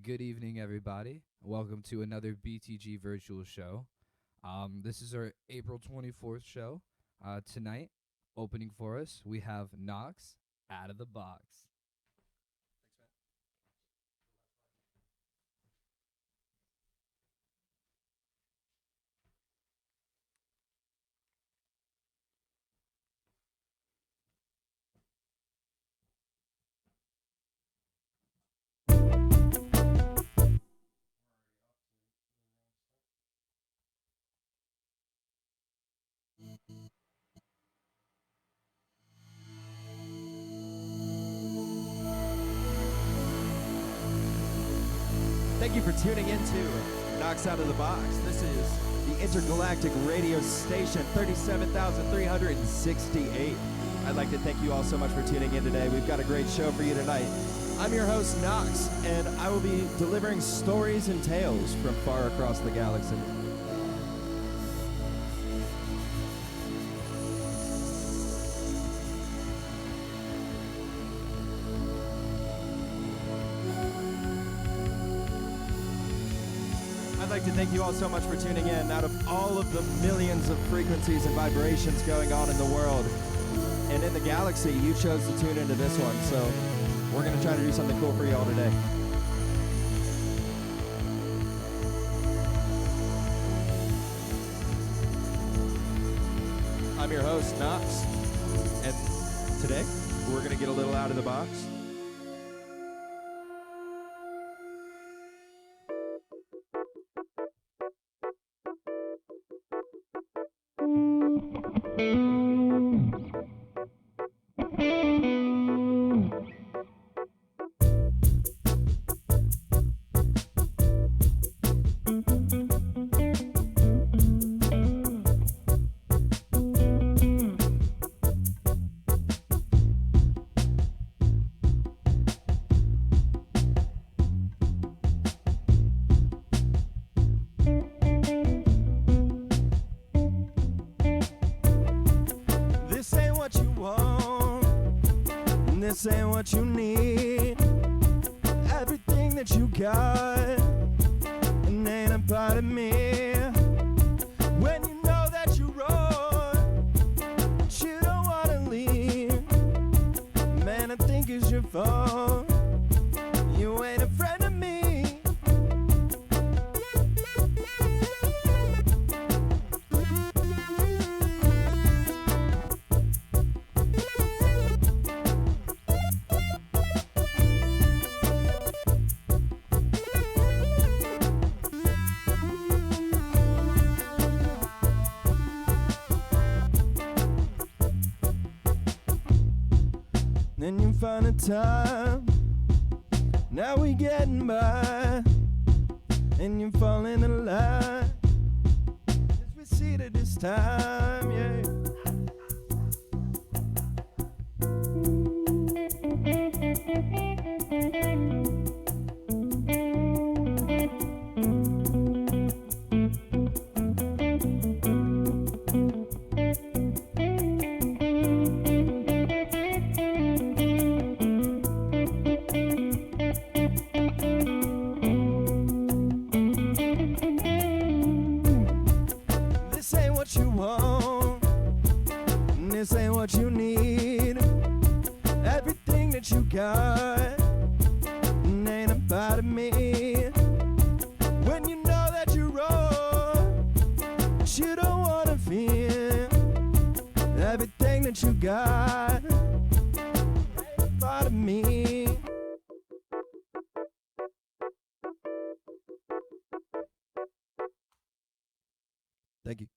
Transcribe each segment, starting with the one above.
Good evening, everybody. Welcome to another BTG Virtual Show. This is our April 24th show. Tonight, opening for us, we have Knox Out of the Box. Thank you for tuning into Knocks Out of the Box. This is the intergalactic radio station 37,368. I'd like to thank you all so much for tuning in today. We've got a great show for you tonight. I'm your host, Knox, and I will be delivering stories and tales from far across the galaxy. I'd like to thank you all so much for tuning in. Out of all of the millions of frequencies and vibrations going on in the world and in the galaxy, you chose to tune into this one. So we're going to try to do something cool for you all today. I'm your host, Knox, and today we're going to get a little out of the box. This ain't what you need. Everything that you got, it ain't a part of me. When you know that you're wrong, but you don't wanna leave, man, I think it's your fault. You ain't a friend of me. Then you find a time, now we getting by, and you fall in the line, as we see it this time, yeah. This ain't what you need. Everything that you got ain't a part of me. When you know that you're wrong, but you don't wanna feel everything that you got ain't a part of me. Thank you.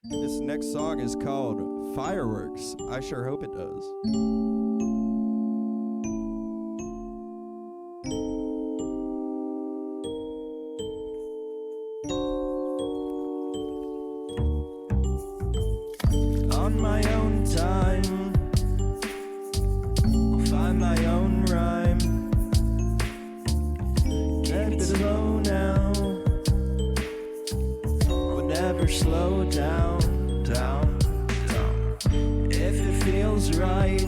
This next song is called Fireworks. I sure hope it does. On my own time, I'll find my own rhyme. Keep it low now. feels right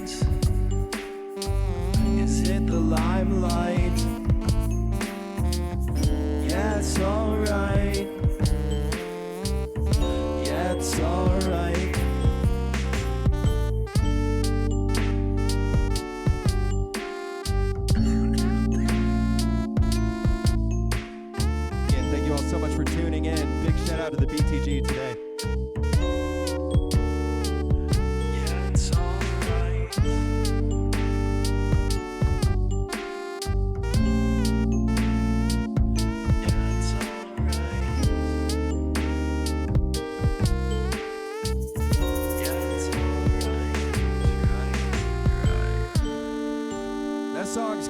is hit the limelight. Yeah, it's alright. Yeah, it's alright. Again, thank you all so much for tuning in. Big shout out to the BTG today.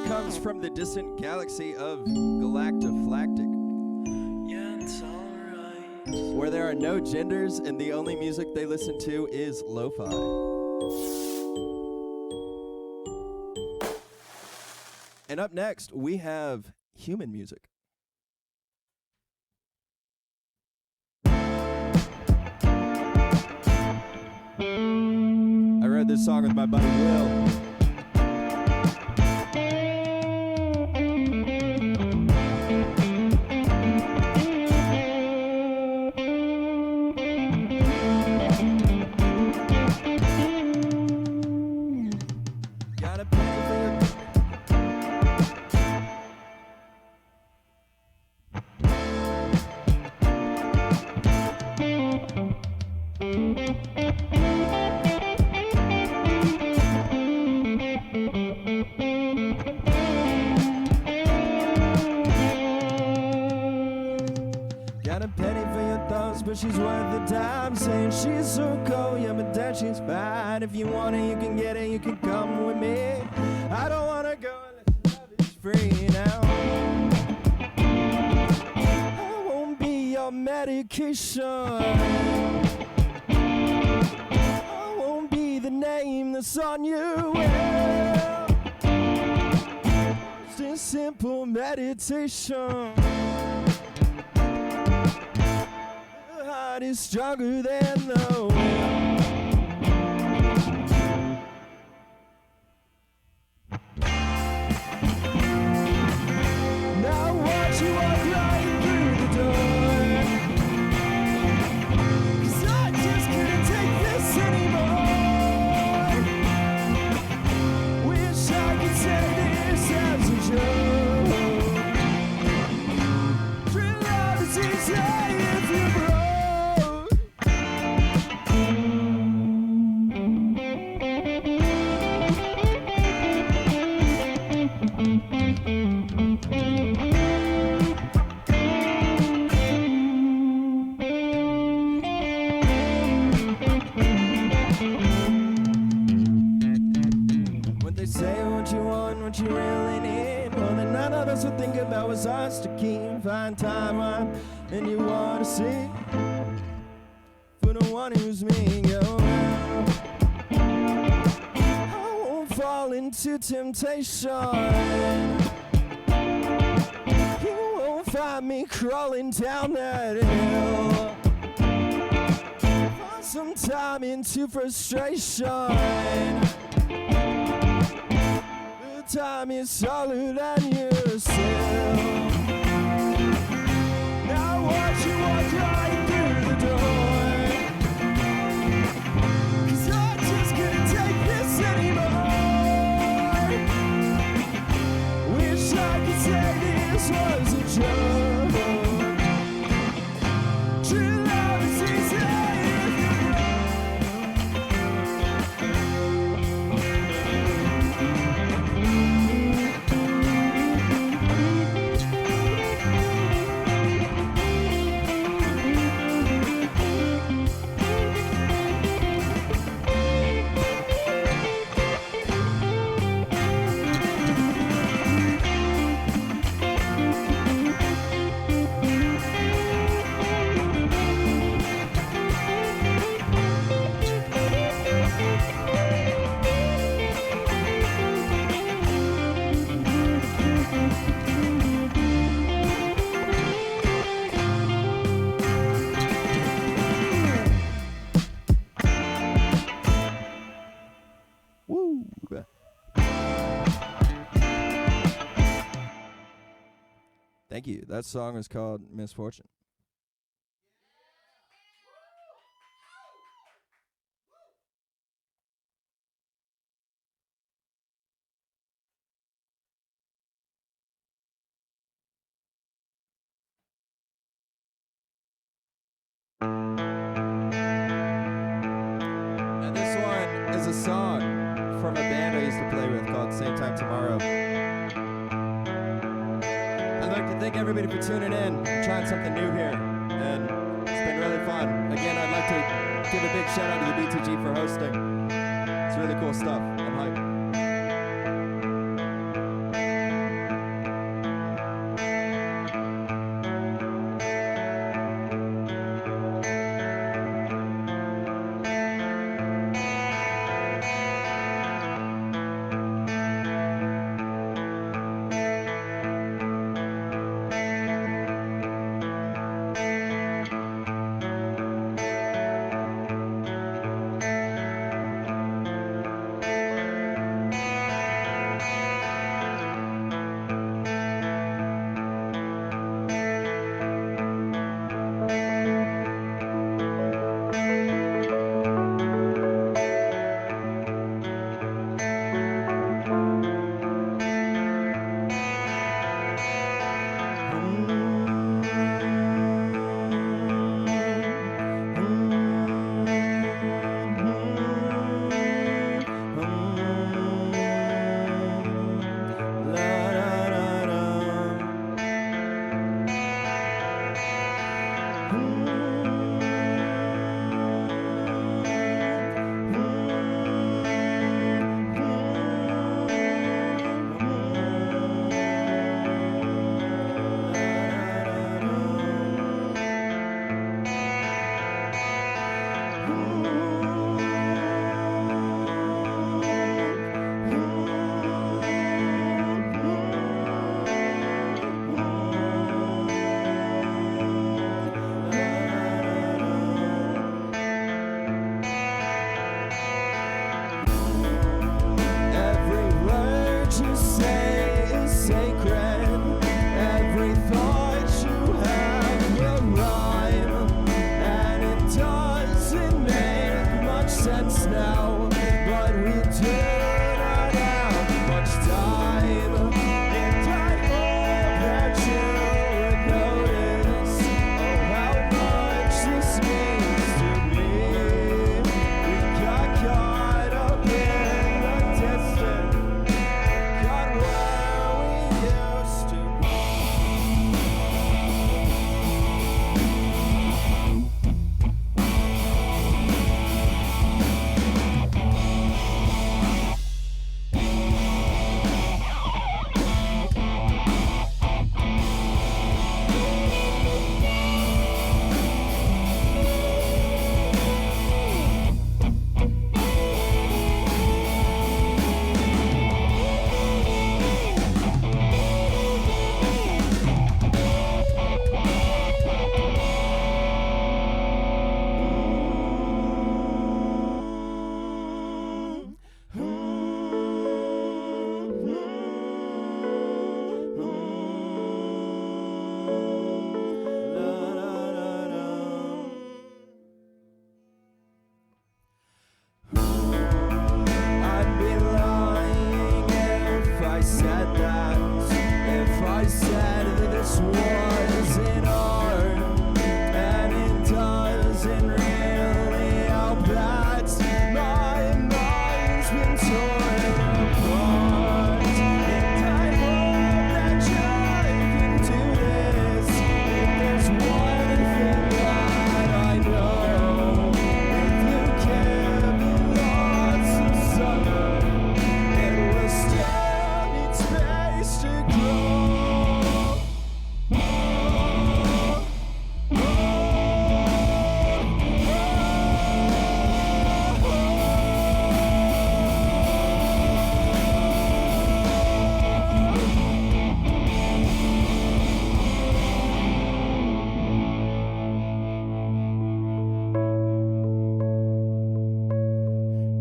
Comes from the distant galaxy of Galactiflactic, where there are no genders and the only music they listen to is lo-fi. And up next, we have human music. I wrote this song with my buddy Will. She's worth the time, saying she's so cold, yeah, but that she's fine. If you want it, you can get it, you can come with me. I don't wanna go unless love is free now. I won't be your medication. I won't be the name that's on you. Well, it's a simple meditation. Is stronger than the wind. Now watch you walk right through the door, 'cause I just couldn't take this anymore. Wish I could say this as a joke. True love is easy if you broke. You really need more than none of us would think about was us to keep. Find time on and you want to see for the one who's me. Go I won't fall into temptation. You won't find me crawling down that hill. Find some time into frustration. Time is solid and you're still. Now watch you walk right through the door, 'cause I just couldn't take this anymore. Wish I could say this was a joke. True love is easy if you're broke. Woo! Thank you. That song is called Misfortune. Now this one is a song from a band I used to play with called Same Time Tomorrow. I'd like to thank everybody for tuning in. I'm trying something new here, and it's been really fun. Again, I'd like to give a big shout out to the BTG for hosting. It's really cool stuff. I'm hyped.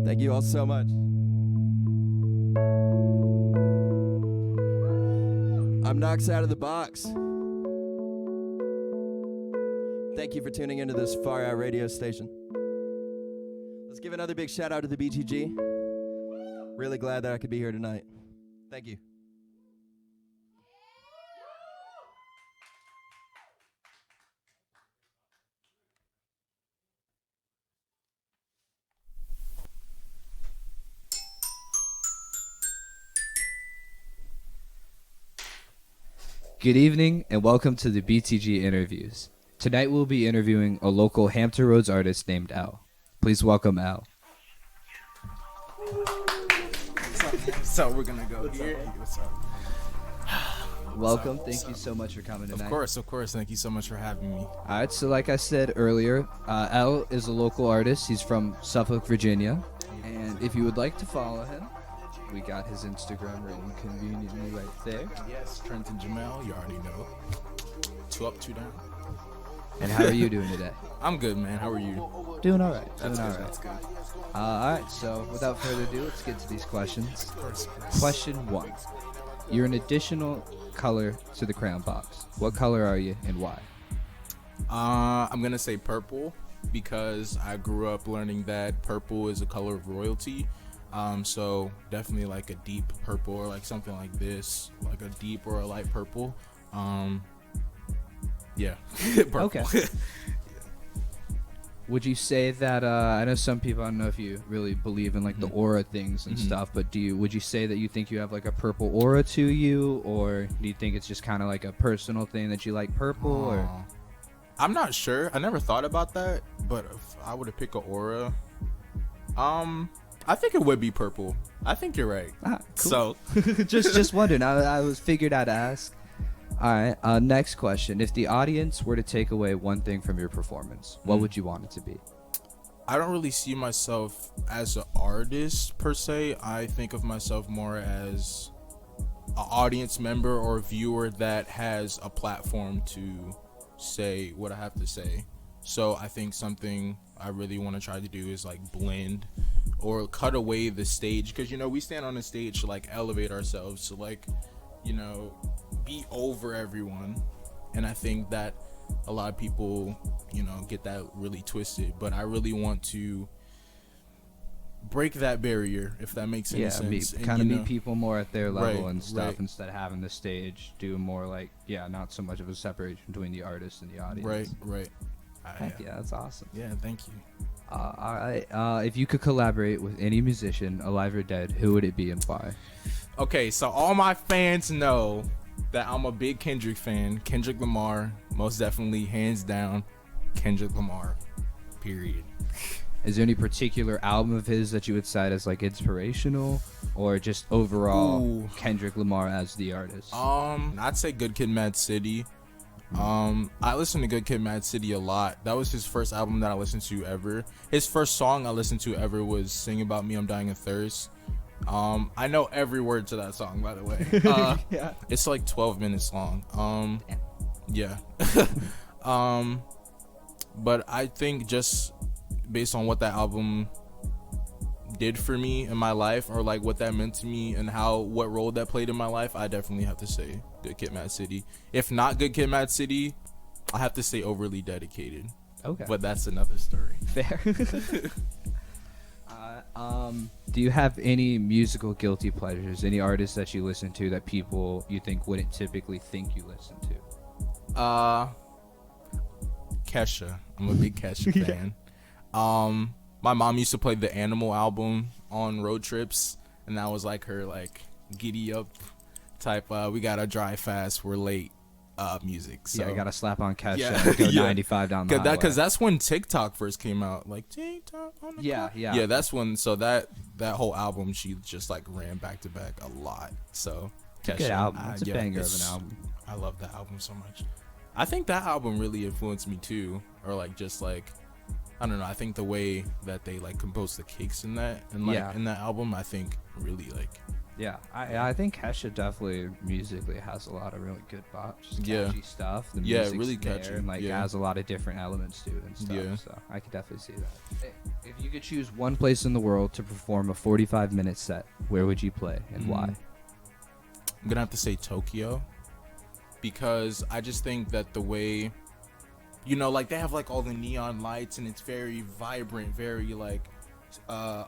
Thank you all so much. I'm Knox out of the box. Thank you for tuning into this Far Out radio station. Let's give another big shout out to the BTG. Really glad that I could be here tonight. Thank you. Good evening and welcome to the BTG interviews. Tonight we'll be interviewing a local Hampton Roads artist named Al. Please welcome Al. So we're gonna go here. What's up? Welcome. Thank you so much for coming tonight. Of course. Thank you so much for having me. All right. So like I said earlier, Al is a local artist. He's from Suffolk, Virginia. And if you would like to follow him, we got his Instagram written conveniently right there. Yes, Trenton Jamel, you already know. 2 up, 2 down. And how are you doing today? I'm good, man. How are you? Doing all right. That's good. All right. So without further ado, let's get to these questions. Of course. Question 1. You're an additional color to the crayon box. What color are you and why? I'm gonna say purple because I grew up learning that purple is a color of royalty. So definitely like a deep purple or like something like this, like a deep or a light purple. Yeah. Purple. Okay. Would you say that I know some people, I don't know if you really believe in like the aura things and stuff, but would you say that you think you have like a purple aura to you, or do you think it's just kind of like a personal thing that you like purple? Or I'm not sure. I never thought about that, but if I were to pick an aura, I think it would be purple. I think you're right. Cool. So just wondering. I was figured I'd ask. All right. Next question: if the audience were to take away one thing from your performance, what would you want it to be? I don't really see myself as an artist per se. I think of myself more as an audience member or viewer that has a platform to say what I have to say. So I think something I really want to try to do is like blend or cut away the stage, because we stand on a stage to like elevate ourselves, to like be over everyone, and I think that a lot of people get that really twisted, but I really want to break that barrier, if that makes any sense. Meet people more at their level and stuff, right. instead of having the stage do more like not so much of a separation between the artist and the audience. Right. Heck yeah, that's awesome. Yeah, thank you. All right. If you could collaborate with any musician, alive or dead, who would it be and why? Okay, so all my fans know that I'm a big Kendrick fan. Kendrick Lamar, most definitely, hands down, Kendrick Lamar, period. Is there any particular album of his that you would cite as like inspirational, or just overall Kendrick Lamar as the artist? I'd say Good Kid, Mad City. I listen to Good Kid, Mad City a lot. That was his first album that I listened to ever. His first song I listened to ever was Sing About Me, I'm Dying of Thirst. I know every word to that song, by the way. Yeah. It's like 12 minutes long. Yeah. But I think just based on what that album did for me in my life, or like what that meant to me and what role that played in my life, I definitely have to say Good Kid, Mad City. If not Good Kid, Mad City, I have to say Overly Dedicated. Okay. But that's another story. Fair. Do you have any musical guilty pleasures? Any artists that you listen to that people you think wouldn't typically think you listen to? Kesha. I'm a big Kesha fan. My mom used to play the Animal album on road trips, and that was like her like giddy up type. We gotta drive fast, we're late. Music. So I gotta slap on Kesha and go 95 down the highway. Because that's when TikTok first came out. Like TikTok on the clock. Yeah. That's when. So that whole album, she just like ran back to back a lot. So Kesha, good album. It's a banger of an album. I love that album so much. I think that album really influenced me too, or like just like I don't know. I think the way that they like composed the kicks in that and like in that album, I think really like Yeah, I think Kesha definitely musically has a lot of really good bops, just Yeah. catchy stuff. The Yeah, music's really there catchy, and like yeah. has a lot of different elements to it and stuff. Yeah. So I could definitely see that. If you could choose one place in the world to perform a 45-minute set, where would you play and why? I'm gonna have to say Tokyo, because I just think that the way, you know, like they have like all the neon lights and it's very vibrant, very like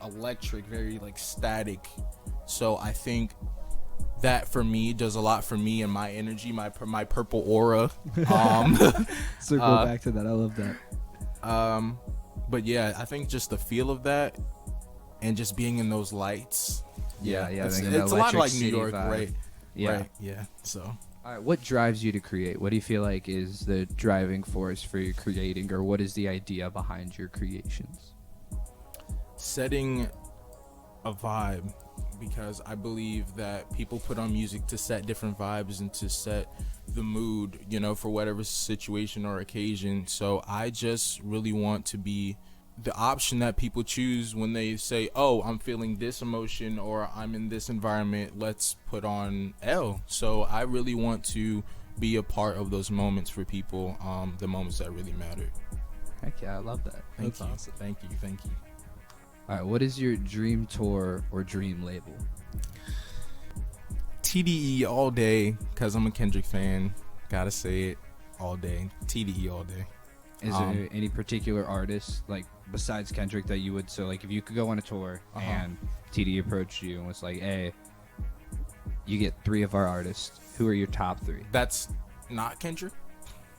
electric, very like static. So I think that for me does a lot for me and my energy, my purple aura. Circle back to that. I love that. But yeah, I think just the feel of that and just being in those lights. Yeah, it's, like an it's a lot electric like New city York, vibe. right? Yeah. Right, yeah. So All right, what drives you to create? What do you feel like is the driving force for your creating, or what is the idea behind your creations? setting a vibe, because I believe that people put on music to set different vibes and to set the mood, you know, for whatever situation or occasion. So I just really want to be the option that people choose when they say, oh, I'm feeling this emotion or I'm in this environment, let's put on L. So I really want to be a part of those moments for people, the moments that really matter. Heck yeah, I love that. Thank you. Thank you. All right, what is your dream tour or dream label? TDE all day, because I'm a Kendrick fan. Gotta say it all day. TDE all day. Is there any particular artist, like, besides Kendrick that you would, so, like, if you could go on a tour and TDE approached you and was like, hey, you get 3 of our artists, who are your top 3? That's not Kendrick?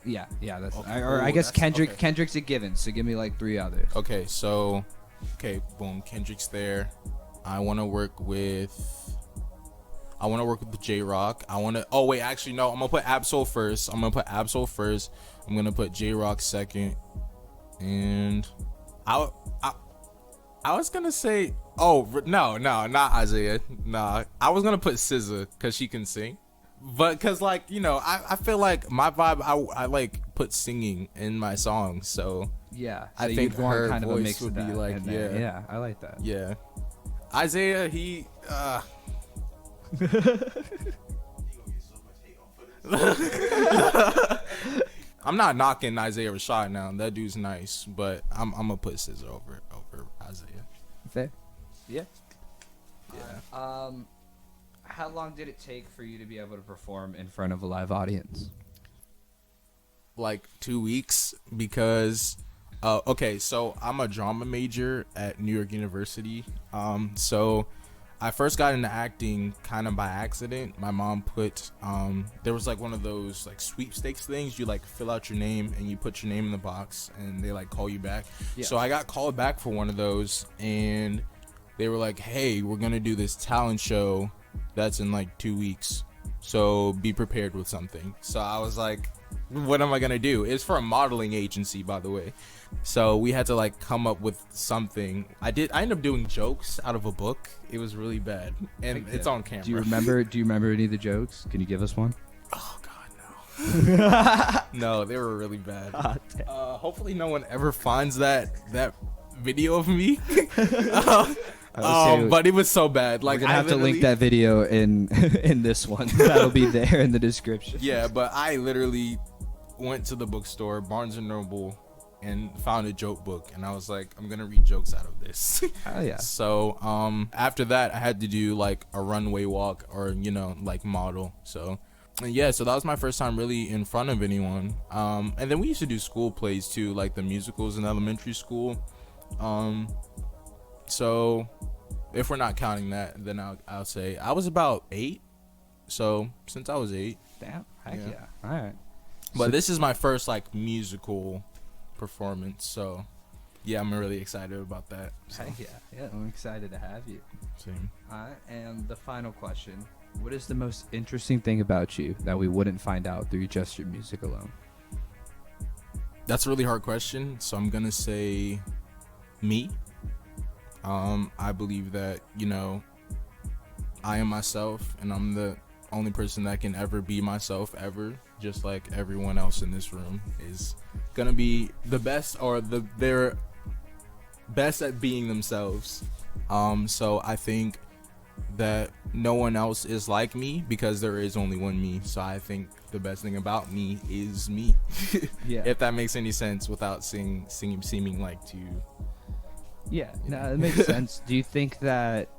Yeah, that's, Okay. I guess Okay. Kendrick's a given, so give me, like, 3 others. Okay, so, boom, Kendrick's there. I want to work with J-Rock. I'm going to put Absol first. I'm going to put J-Rock second. And I was going to say, no, not Isaiah. Nah, I was going to put SZA because she can sing. But because, like, you know, I feel like my vibe, I like put singing in my songs. So Yeah, so I think you'd want her kind of a voice mix would of be that like, in there. Yeah, I like that. yeah. Isaiah, I'm not knocking Isaiah Rashad now. That dude's nice, but I'm gonna put SZA over Isaiah. Fair. Yeah. Yeah. How long did it take for you to be able to perform in front of a live audience? Like 2 weeks, because so I'm a drama major at New York University. So I first got into acting kind of by accident. My mom put there was like one of those like sweepstakes things. You like fill out your name and you put your name in the box and they like call you back. Yeah. So I got called back for one of those, and they were like, hey, we're gonna do this talent show that's in like 2 weeks, so be prepared with something. So I was like, what am I gonna do? It's for a modeling agency, by the way. So we had to like come up with something. I ended up doing jokes out of a book. It was really bad, and it's on camera. Do you remember any of the jokes? Can you give us one? Oh God, no. No, they were really bad. Hopefully no one ever finds that video of me. But it was so bad. Like, We're gonna have to link that video in in this one. That'll be there in the description. Yeah, but I literally went to the bookstore, Barnes and Noble, and found a joke book, and I was like, I'm gonna read jokes out of this. Oh yeah. So after that, I had to do like a runway walk, or like model. So yeah, so that was my first time really in front of anyone. And then we used to do school plays too, like the musicals in elementary school. So if we're not counting that, then I'll say I was about 8. So since I was 8. Damn. Heck yeah. All right. But this is my first like musical performance, so yeah, I'm really excited about that. So. Heck yeah. Yeah, I'm excited to have you. Same. All right, and the final question: what is the most interesting thing about you that we wouldn't find out through just your music alone? That's a really hard question, so I'm gonna say me. I believe that I am myself, and I'm the only person that can ever be myself ever. Just like everyone else in this room is gonna be the best, or they're best at being themselves. So I think that no one else is like me because there is only one me. So I think the best thing about me is me. Yeah. If that makes any sense without seeming like to. Yeah, no, it makes sense. Do you think that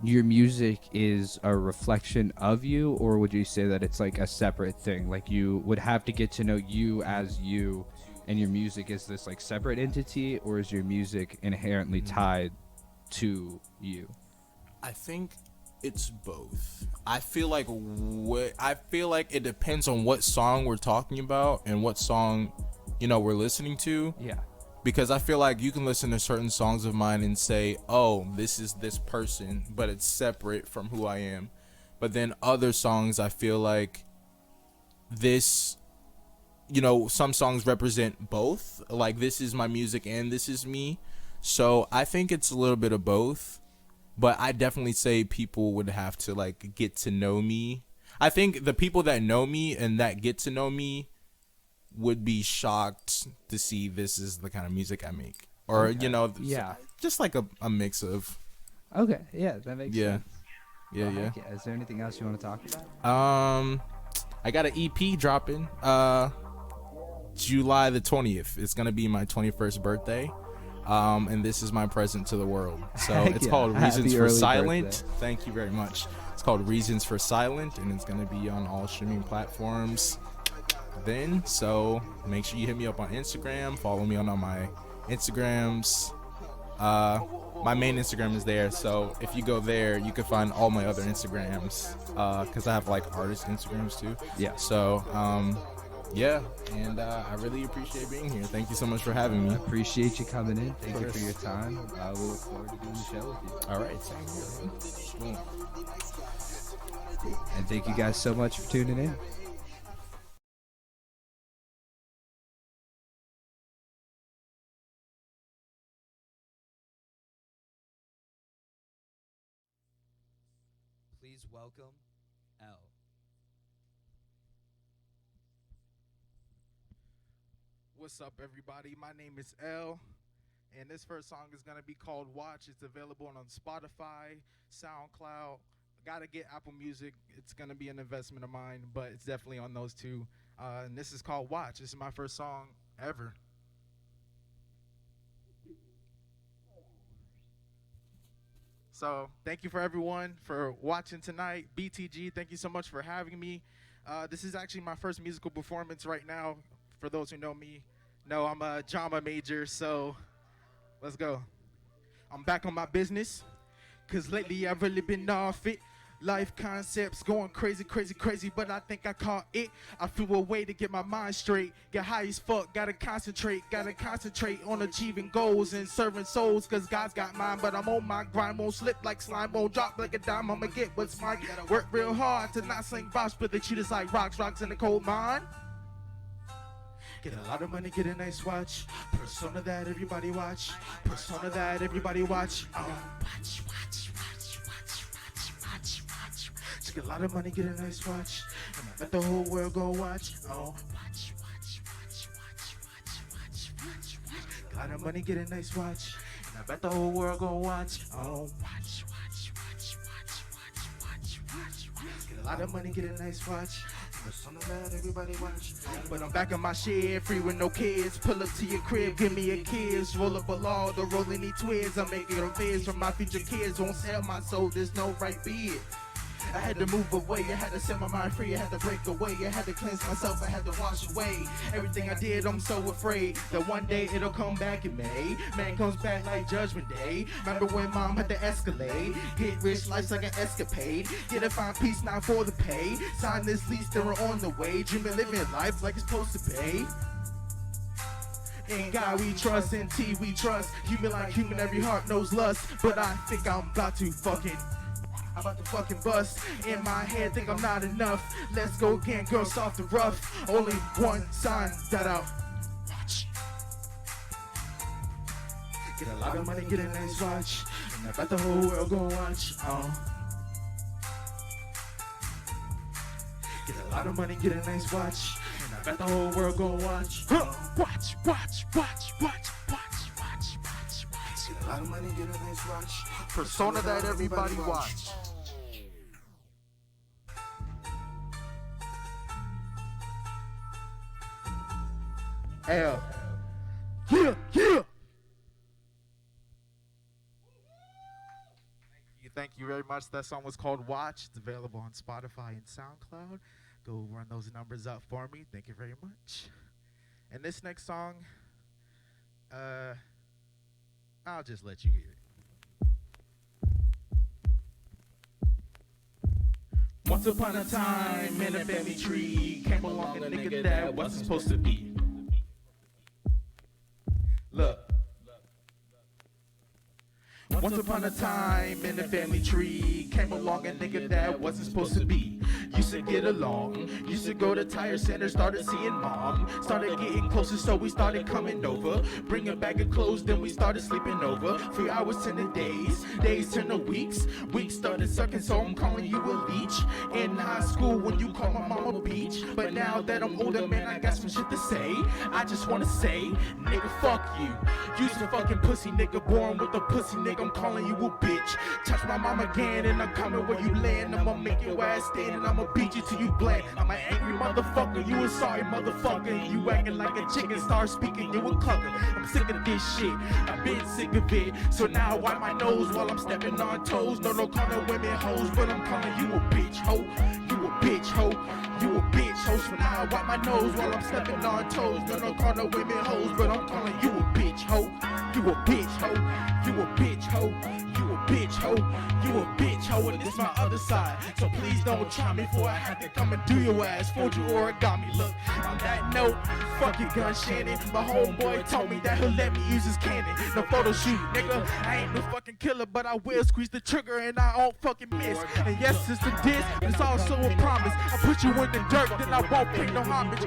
your music is a reflection of you, or would you say that it's like a separate thing? Like you would have to get to know you as you, and your music is this like separate entity, or is your music inherently tied to you? I think it's both. I feel like it depends on what song we're talking about and what song, we're listening to. Yeah. Because I feel like you can listen to certain songs of mine and say, oh, this is this person, but it's separate from who I am. But then other songs, I feel like this, some songs represent both. Like, this is my music and this is me. So I think it's a little bit of both. But I definitely say people would have to, like, get to know me. I think the people that know me and that get to know me would be shocked to see this is the kind of music I make, or yeah, just like a mix of. Okay, yeah, that makes sense. Yeah. Is there anything else you want to talk about? I got an EP dropping July the 20th. It's gonna be my 21st birthday, and this is my present to the world. So it's called Reasons for Silent. Birthday. Thank you very much. It's called Reasons for Silent, and it's gonna be on all streaming platforms. So make sure you hit me up on Instagram, follow me on all my Instagrams. My main Instagram is there, so if you go there you can find all my other Instagrams, because I have like artist Instagrams too. Yeah. So and I really appreciate being here. Thank you so much for having me. Appreciate you coming in. Thank you for your time. We look forward to doing the show with you. All right, same here. Boom. And thank you guys so much for tuning in. Please welcome L. What's up, everybody? My name is L, and this first song is going to be called Watch. It's available on Spotify, SoundCloud. Gotta get Apple Music. It's going to be an investment of mine, but it's definitely on those two. And this is called Watch. This is my first song ever. So thank you for everyone for watching tonight. BTG, thank you so much for having me. This is actually my first musical performance right now. For those who know me, know I'm a drama major, so let's go. I'm back on my business, because lately I've really been off it. Life concepts going crazy, but I think I caught it. I flew away to get my mind straight. Get high as fuck, gotta concentrate on achieving goals and serving souls, cause God's got mine, but I'm on my grind. Won't slip like slime, won't drop like a dime. I'ma get what's mine. Gotta work real hard to not sling bops, but they treat us like rocks in the cold mine. Get a lot of money, get a nice watch. Persona that everybody watch. Persona that everybody watch. Watch. Just get a lot of money, get a nice watch. And I bet the whole world go watch. Watch. Get a lot of money, get a nice watch. And I bet the whole world go watch. Watch. Get a lot of money, get a nice watch. Persona that everybody watch. But I'm back in my shed, free with no kids. Pull up to your crib, give me a kiss. Roll up a law, the rolling these twins. I'm making a fizz from my future kids. Won't sell my soul, there's no right bid. I had to move away, I had to set my mind free, I had to break away, I had to cleanse myself, I had to wash away everything I did. I'm so afraid that one day it'll come back in May. Man comes back like Judgment Day. Remember when mom had to escalate? Get rich, life's like an escapade. Get a fine peace, not for the pay. Sign this lease, then we're on the way. Dreaming, living life like it's supposed to be. In God we trust, in T we trust. Human like human, every heart knows lust. But I think I'm about to fucking bust. In my head, think I'm not enough. Let's go again, girl, soft and rough. Only one sign that I'll watch. Get a lot of money, get a nice watch. And I bet the whole world gon' watch. Get a lot of money, get a nice watch. And I bet the whole world gon' watch. Watch. Get a lot of money, get a nice watch. Persona that everybody watch. L. Yeah, yeah. Thank you very much. That song was called Watch. It's available on Spotify and SoundCloud. Go run those numbers up for me. Thank you very much. And this next song, I'll just let you hear it. Once upon a time, in a family tree, came along a nigga that wasn't supposed to be. Look. Once upon a time in the family tree, came along a nigga that wasn't supposed to be. Used to get along, used to go to tire center, started seeing mom. Started getting closer, so we started coming over. Bring a bag of clothes, then we started sleeping over. 3 hours turn to days, days turn to weeks. Weeks started sucking, so I'm calling you a leech. In high school, when you call my mama beach. But now that I'm older, man, I got some shit to say. I just wanna say, nigga, fuck you. You's a fucking pussy nigga, born with a pussy nigga. I'm calling you a bitch. Touch my mom again and I'm coming where you land. I'ma make your ass stand and I'ma beat you till you blank. I'm an angry motherfucker, you a sorry motherfucker. You acting like a chicken, start speaking, you a clucker. I'm sick of this shit, I've been sick of it. So now I wipe my nose while I'm stepping on toes. No calling women hoes, but I'm calling you a bitch, ho. You a bitch, ho. You a bitch, ho. So now I wipe my nose while I'm stepping on toes. No calling women hoes, but I'm calling you a bitch, ho. You a bitch, ho. You a bitch, ho. You a bitch, ho. You a bitch, ho. And this my other side. So please don't try me before I have to come and do your ass. Fold you origami. Look, on that note, fuck your gun, Shannon. My homeboy told me that he'll let me use his cannon. No photo shoot, nigga. I ain't no fucking killer, but I will squeeze the trigger and I won't fucking miss. And yes, it's a diss, but it's also a promise. I put you in the dirt, then I won't pay no homage.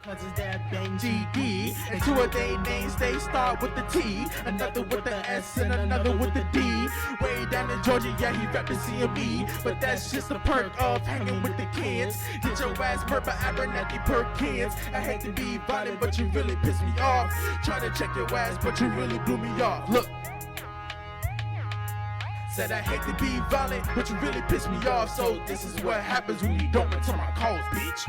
GD, and two of they names, they start with the T, another with the S and another with the D. Way down in Georgia, yeah, he rapping CME, but that's just a perk of hanging with the kids. Get your ass murdered by Abernathy Perkins. I hate to be violent, but you really piss me off. Try to check your ass, but you really blew me off. Look. Said I hate to be violent, but you really piss me off. So this is what happens when you don't return my calls, bitch.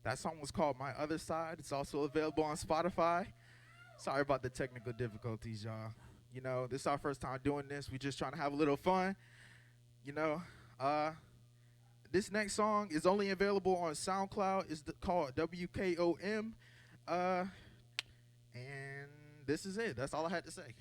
That song was called My Other Side. It's also available on Spotify. Sorry about the technical difficulties, y'all. You know, this is our first time doing this. We just trying to have a little fun. You know, this next song is only available on SoundCloud. It's called WKOM. And this is it. That's all I had to say.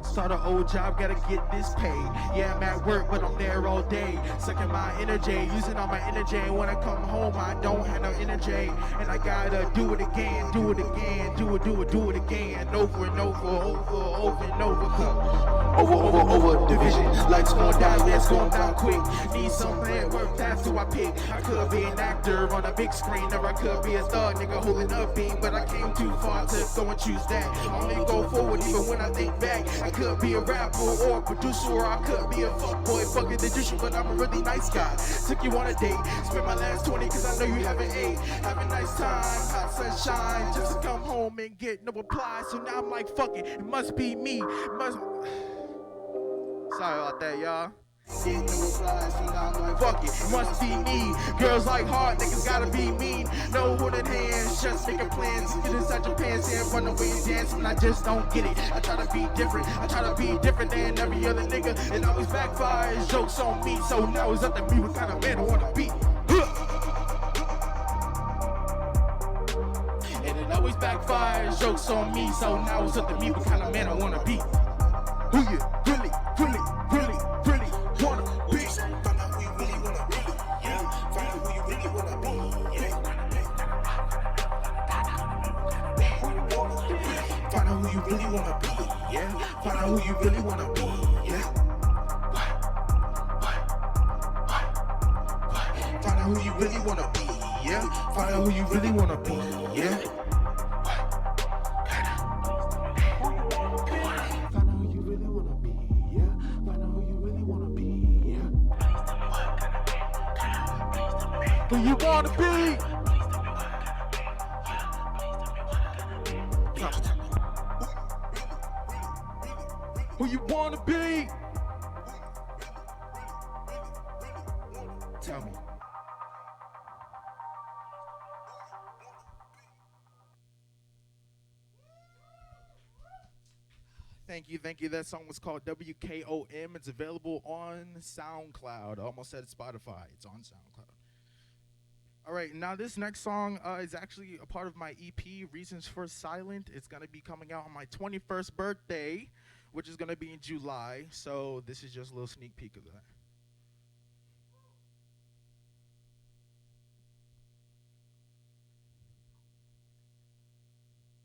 Start an old job, gotta get this paid. Yeah, I'm at work, but I'm there all day. Sucking my energy, using all my energy. When I come home, I don't have no energy. And I gotta do it again, do it again, do it again. Over and over and over. Over division. Lights going down, yeah, it's going down quick. Need some land work, that's who I pick. I could be an actor on a big screen, or I could be a thug nigga holding up beam. But I came too far to go and choose that. I only go forward even when I think back. I could be a rapper or a producer, or I could be a fuckboy, fucking magician, but I'm a really nice guy. Took you on a date, spent my last 20 cause I know you haven't ate. Have a nice time, hot sunshine, just to come home and get no reply. So now I'm like, fuck it, it must be me. Sorry about that, y'all. Fuck it, must be me. Girls like hard, niggas gotta be mean. No holding hands, just making plans. Get inside your pants and run away and dance. And I just don't get it. I try to be different. I try to be different than every other nigga. It always backfires, jokes on me. So now it's up to me what kind of man I wanna be. And it always backfires, jokes on me. So now it's up to me what kind of man I wanna be. Who you really wanna be? wanna be, yeah. Find out who you really wanna be, yeah. Find out who you really wanna be, yeah. Find out who you really wanna be, yeah. Find out who you really wanna be, yeah. Find out who you really wanna be, yeah. Who you wanna be? Who you wanna be? Tell me. Thank you. That song was called WKOM. It's available on SoundCloud. I almost said Spotify. It's on SoundCloud. All right, now this next song is actually a part of my EP, Reasons for Silent. It's going to be coming out on my 21st birthday, which is going to be in July. So this is just a little sneak peek of that.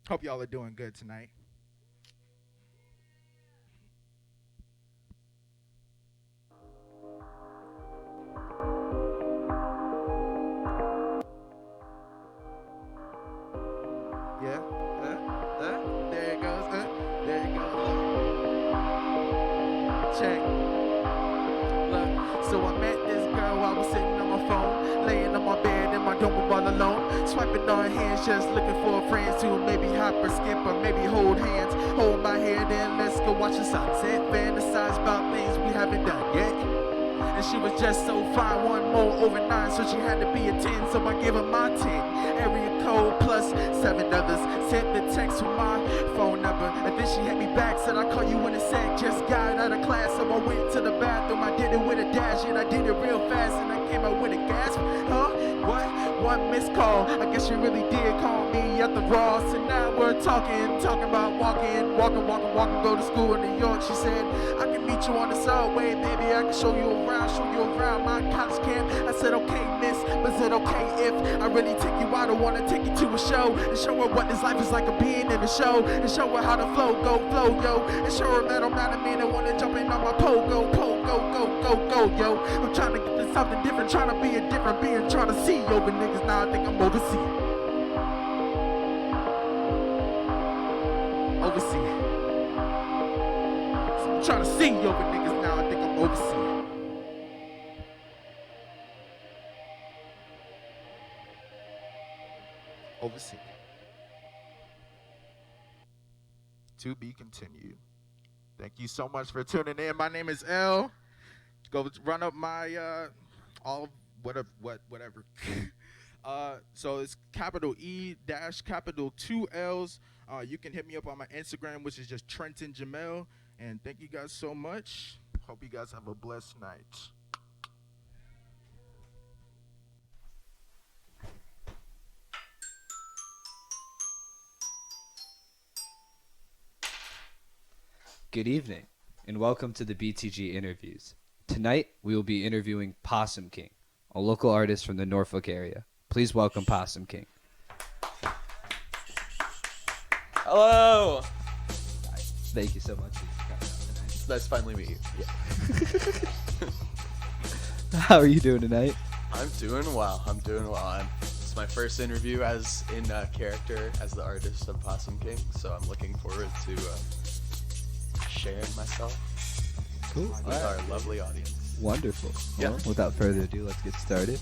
Hope y'all are doing good tonight. Yeah, there it goes, there it goes. Check. Look, so I met this girl while I was sitting on my phone, laying on my bed in my dorm all alone, swiping on hands, just looking for friends to maybe hop or skip or maybe hold hands, hold my hair, then let's go watch the sunset, fantasize about things we haven't done yet. And she was just so fine, one more over 9, so she had to be a 10, so I gave her my 10. Area code plus 7 others, sent the text with my phone number, and then she hit me back, said I'll call you in a sec, just got out of class, so I went to the bathroom, I did it with a dash, and I did it real fast, and I came out with a gasp, huh, what, one missed call, I guess she really did call me at the Ross, and now we're talking about walking, go to school in New York, she said, I can meet you on the subway, baby, I can show you around my college camp. I said, okay, miss, but is it okay if I really take you out? I wanna take you to a show and show her what this life is like of being in a show, and show her how to flow, yo, and show her that I'm not a man that wanna jump in on my go, yo. I'm trying to get to something different, trying to be a different being, trying to see over niggas. Now I think I'm overseeing. So I'm trying to see over niggas. Now I think I'm overseeing. Oversee. To be continued. Thank you so much for tuning in. My name is L. Go run up my whatever. So it's capital E dash capital 2 L's. You can hit me up on my Instagram, which is just Trenton Jamel. And thank you guys so much. Hope you guys have a blessed night. Good evening, and welcome to the BTG interviews. Tonight, we will be interviewing Possum King, a local artist from the Norfolk area. Please welcome Possum King. Hello! Thank you so much for coming out tonight. Nice to finally meet you. Yeah. How are you doing tonight? I'm doing well. It's my first interview as in character as the artist of Possum King, so I'm looking forward to sharing myself with our lovely audience. Wonderful. Yeah. Well, without further ado, let's get started.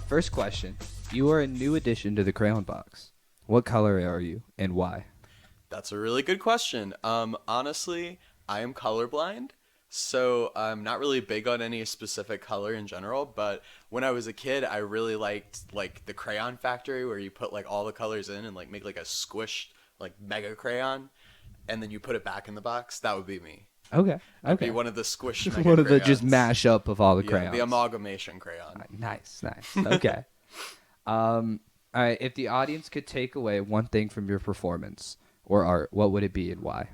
First question. You are a new addition to the crayon box. What color are you and why? That's a really good question. Honestly, I am colorblind, so I'm not really big on any specific color in general, but when I was a kid, I really liked like the crayon factory where you put like all the colors in and like make like a squished like mega crayon, and then you put it back in the box. That would be me. Okay. I'd be one of the squished mega one of the crayons. just mash up of all the Yeah, crayons. the amalgamation crayon. Nice. Okay. All right. If the audience could take away one thing from your performance or art, what would it be and why?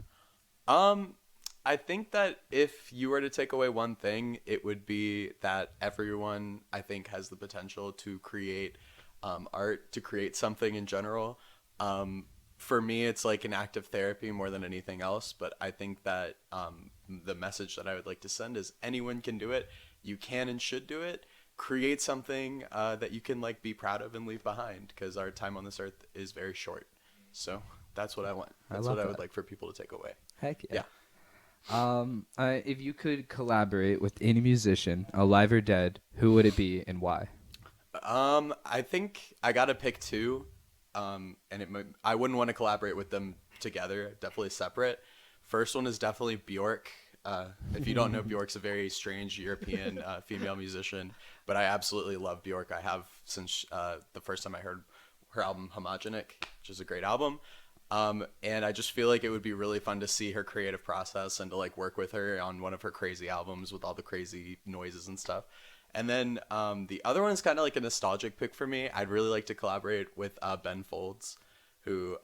I think that if you were to take away one thing, it would be that everyone, I think, has the potential to create art, to create something in general. for me, it's like an active therapy more than anything else. But I think that the message that I would like to send is anyone can do it. You can and should do it. Create something that you can like be proud of and leave behind, because our time on this earth is very short. So that's what I want. That's what I would like for people to take away. Heck Yeah. If you could collaborate with any musician, alive or dead, who would it be and why? I think I gotta pick two, and I wouldn't want to collaborate with them together. Definitely separate. First one is definitely Bjork. If you don't know, Bjork's a very strange European female musician, but I absolutely love Bjork. I have since the first time I heard her album Homogenic, which is a great album. And I just feel like it would be really fun to see her creative process and to like work with her on one of her crazy albums with all the crazy noises and stuff. And then the other one is kind of like a nostalgic pick for me. I'd really like to collaborate with Ben Folds, who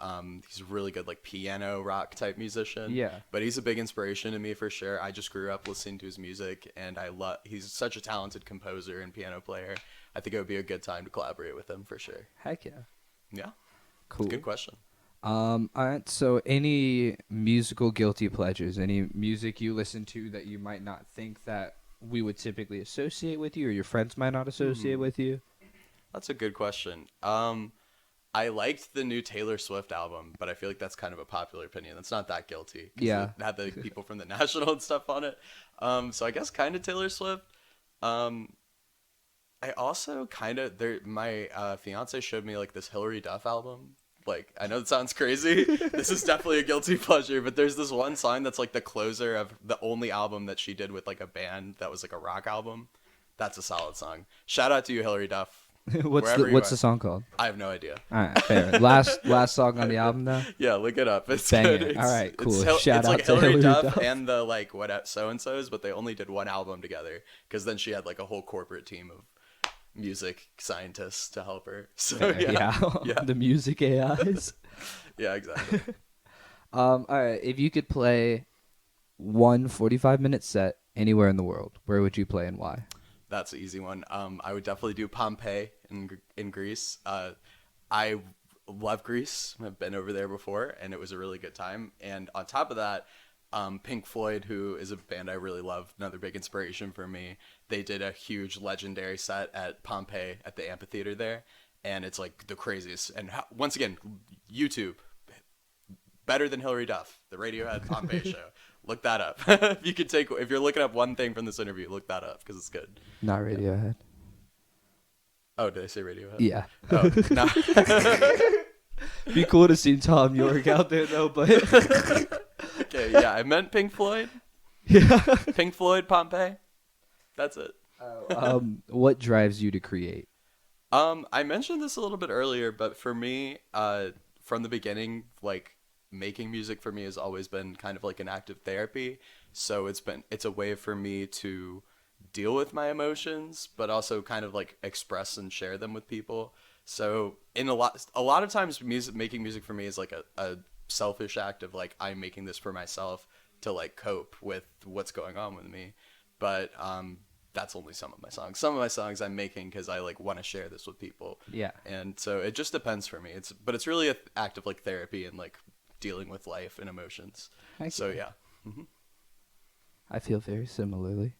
he's a really good like piano rock type musician. Yeah. But he's a big inspiration to me for sure. I just grew up listening to his music, and he's such a talented composer and piano player. I think it would be a good time to collaborate with him for sure. Heck yeah. Yeah. Cool. Good question. All right, so any musical guilty pleasures, any music you listen to that you might not think that we would typically associate with you, or your friends might not associate with you? That's a good question. I liked the new Taylor Swift album, but I feel like that's kind of a popular opinion. That's not that guilty. 'Cause Yeah. It had the people from the National and stuff on it. So I guess kind of Taylor Swift. I also kind of my fiance showed me like this Hilary Duff album. Like, I know it sounds crazy. This is definitely a guilty pleasure, but there's this one song that's like the closer of the only album that she did with like a band that was like a rock album. That's a solid song. Shout out to you, Hilary Duff. What's the song called? I have no idea. All right, fair. last song on the album though. Yeah, look it up. It's Banger. good. All right, cool. It's Shout out like to Hilary Hilary Duff Duff. and the like what so and so's, but they only did one album together because then she had like a whole corporate team of music scientists to help her. So yeah. The music AIs. Yeah, exactly. All right, if you could play one 45-minute set anywhere in the world, where would you play and why? That's an easy one. I would definitely do Pompeii in Greece. I love Greece. I've been over there before, and it was a really good time. And on top of that, Pink Floyd, who is a band I really love, another big inspiration for me. They did a huge legendary set at Pompeii at the amphitheater there, and it's like the craziest. And once again, YouTube, better than Hilary Duff, the Radiohead Pompeii show. Look that up. If you're looking up one thing from this interview, look that up because it's good. Not Radiohead. Oh, did I say Radiohead? Yeah. Oh, no. Be cool to see Tom York out there though, but Okay, yeah, I meant Pink Floyd. yeah. Pink Floyd, Pompeii. That's it. What drives you to create? I mentioned this a little bit earlier, but for me, from the beginning, like making music for me has always been kind of like an active therapy. So it's a way for me to deal with my emotions, but also kind of like express and share them with people. So in a lot of times making music for me is like a selfish act of like, I'm making this for myself to like cope with what's going on with me. But, that's only some of my songs. Some of my songs I'm making because I like want to share this with people. Yeah. And so it just depends for me. It's really an act of like therapy and like dealing with life and emotions. So yeah. Mm-hmm. I feel very similarly.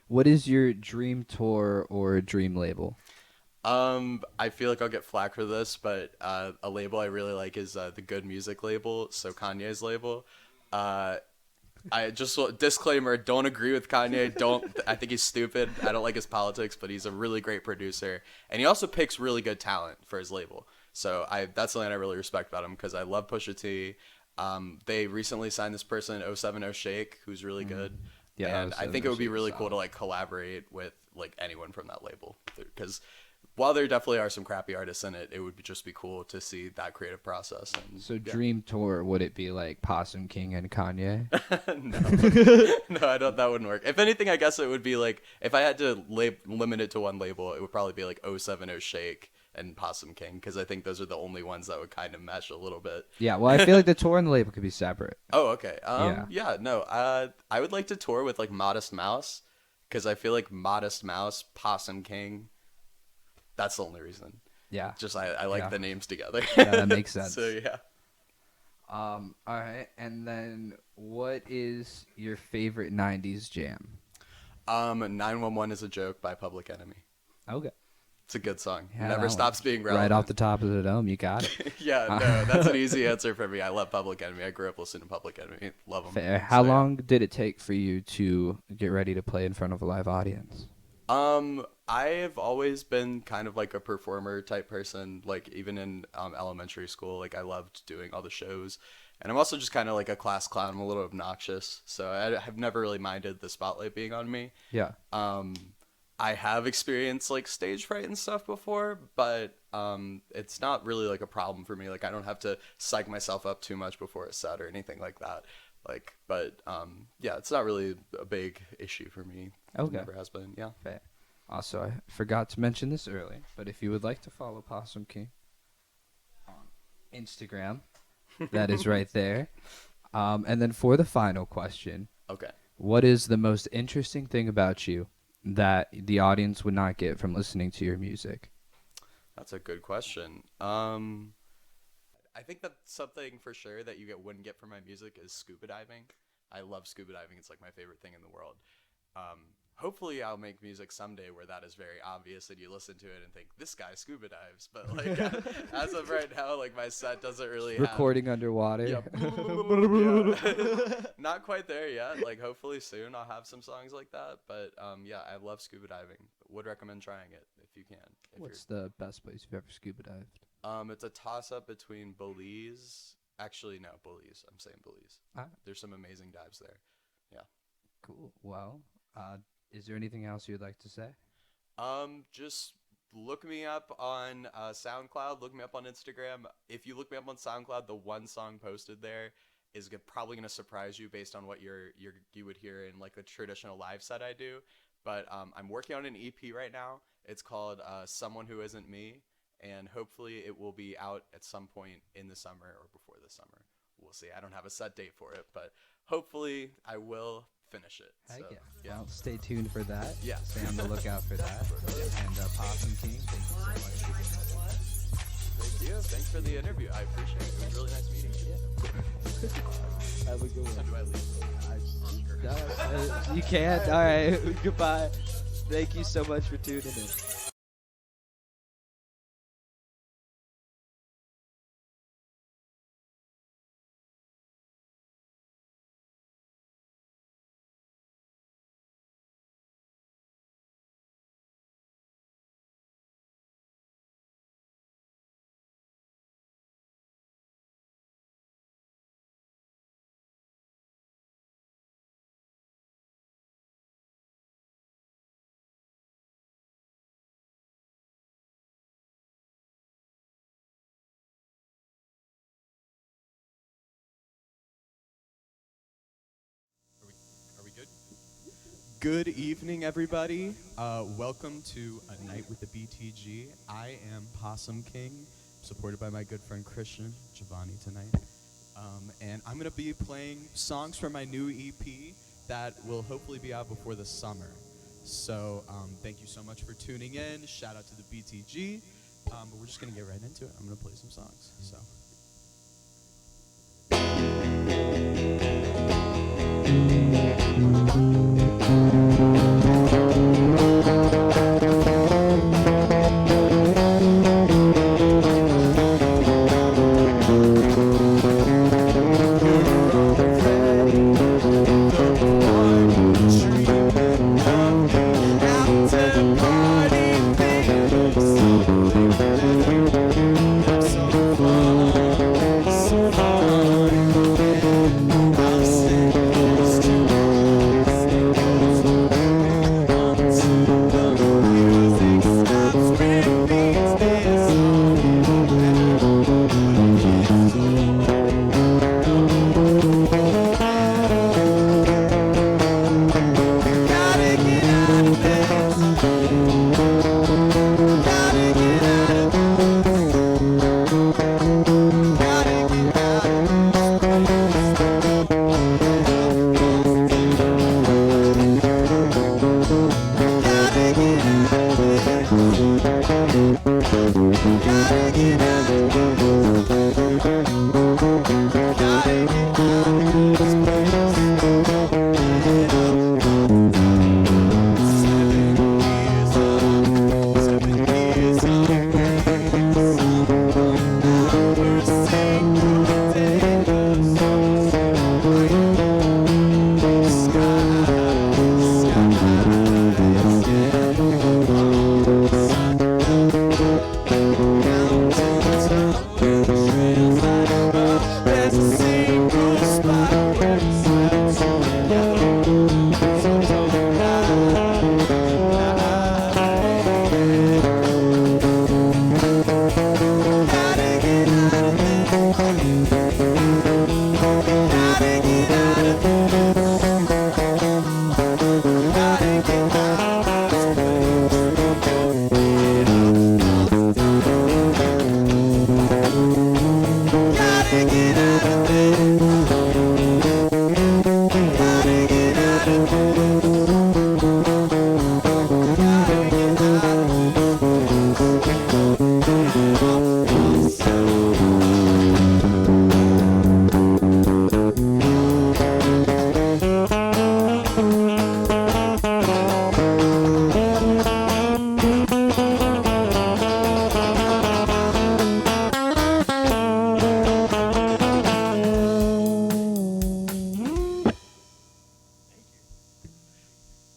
What is your dream tour or dream label? I feel like I'll get flack for this, but a label I really like is the Good Music label, so Kanye's label. I just disclaimer, don't agree with Kanye. I think he's stupid. I don't like his politics, but he's a really great producer, and he also picks really good talent for his label. So that's something I really respect about him because I love Pusha T. They recently signed this person, 070 Shake, who's really good. Yeah, and I think it would be really cool to like collaborate with like anyone from that label because while there definitely are some crappy artists in it, it would just be cool to see that creative process. And, So dream tour, would it be like Possum King and Kanye? No, I don't. That wouldn't work. If anything, I guess it would be like if I had to limit it to one label, it would probably be like 070 Shake and Possum King because I think those are the only ones that would kind of mesh a little bit. Yeah, well, I feel like the tour and the label could be separate. Oh, okay. Yeah. I would like to tour with like Modest Mouse because I feel like Modest Mouse, Possum King. That's the only reason. Yeah. Just I like Yeah. the names together. Yeah, that makes sense. So yeah. All right. And then what is your favorite 90s jam? 911 is a joke by Public Enemy. Okay. It's a good song. Yeah, that Never one. stops being relevant. Right off the top of the dome, you got it. Yeah, no, that's an easy answer for me. I love Public Enemy. I grew up listening to Public Enemy. Love them. Fair. How long did it take for you to get ready to play in front of a live audience? I've always been kind of like a performer type person. Like even in elementary school, like I loved doing all the shows. And I'm also just kind of like a class clown. I'm a little obnoxious, so I have never really minded the spotlight being on me. Yeah. I have experienced like stage fright and stuff before, but it's not really like a problem for me. Like I don't have to psych myself up too much before a set or anything like that. Like, but yeah, it's not really a big issue for me. Okay. It never has been. Yeah. Fair. Also, I forgot to mention this earlier, but if you would like to follow Possum King on Instagram, that is right there. And then for the final question, Okay. what is the most interesting thing about you that the audience would not get from listening to your music? That's a good question. I think that something for sure that wouldn't get from my music is scuba diving. I love scuba diving. It's like my favorite thing in the world. Hopefully I'll make music someday where that is very obvious and you listen to it and think, this guy scuba dives. But like as of right now, like my set doesn't really Recording underwater. Yeah. Not quite there yet. Like hopefully soon I'll have some songs like that. But yeah, I love scuba diving. Would recommend trying it if you can. What's the best place you've ever scuba dived? It's a toss up between Belize. Actually, no, Belize. I'm saying Belize. There's some amazing dives there. Yeah. Cool. Well, is there anything else you'd like to say? Just look me up on SoundCloud. Look me up on Instagram. If you look me up on SoundCloud, the one song posted there is probably gonna surprise you based on what you would hear in like a traditional live set I do. But I'm working on an EP right now. It's called Someone Who Isn't Me, and hopefully it will be out at some point in the summer or before the summer. We'll see. I don't have a set date for it, but hopefully I will finish it. Heck So, yeah. Well, stay tuned for that. Yeah. Stay on the lookout for that. And Possum King, thank you so much for being with us. Thank you. Thanks for the interview. I appreciate it. It was really nice meeting you. Have a good So one. do I leave? You can't. All right. Goodbye. Thank you so much for tuning in. Are we good? Good evening, everybody. Welcome to A Night with the BTG. I am Possum King, supported by my good friend Christian Giovanni tonight. And I'm going to be playing songs from my new EP that will hopefully be out before the summer. So thank you so much for tuning in. Shout out to the BTG. But we're just going to get right into it. I'm going to play some songs. So. So fun.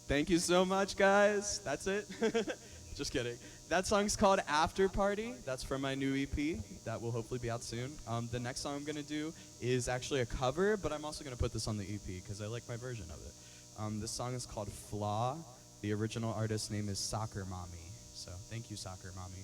Thank you so much, guys. That's it. Just kidding. That song's called After Party. That's from my new EP that will hopefully be out soon. The next song I'm going to do is actually a cover, but I'm also going to put this on the EP because I like my version of it. This song is called Flaw. The original artist's name is Soccer Mommy. So thank you, Soccer Mommy.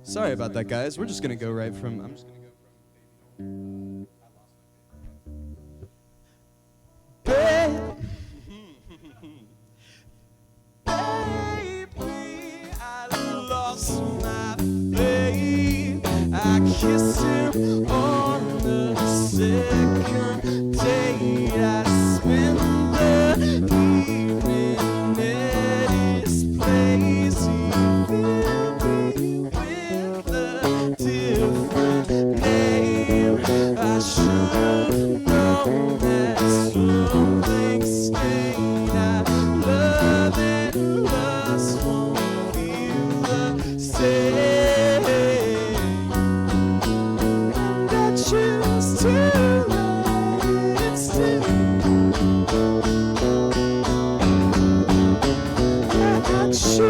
Sorry about that, guys. We're just gonna go right from. I'm just gonna go from. Baby, I lost my faith. I kissed him on the second date. I spent the evening at his place. He filled me with a different name. I should've known that something stayed. I love and lust won't feel the same. And I choose to lie instead. Yeah, I choose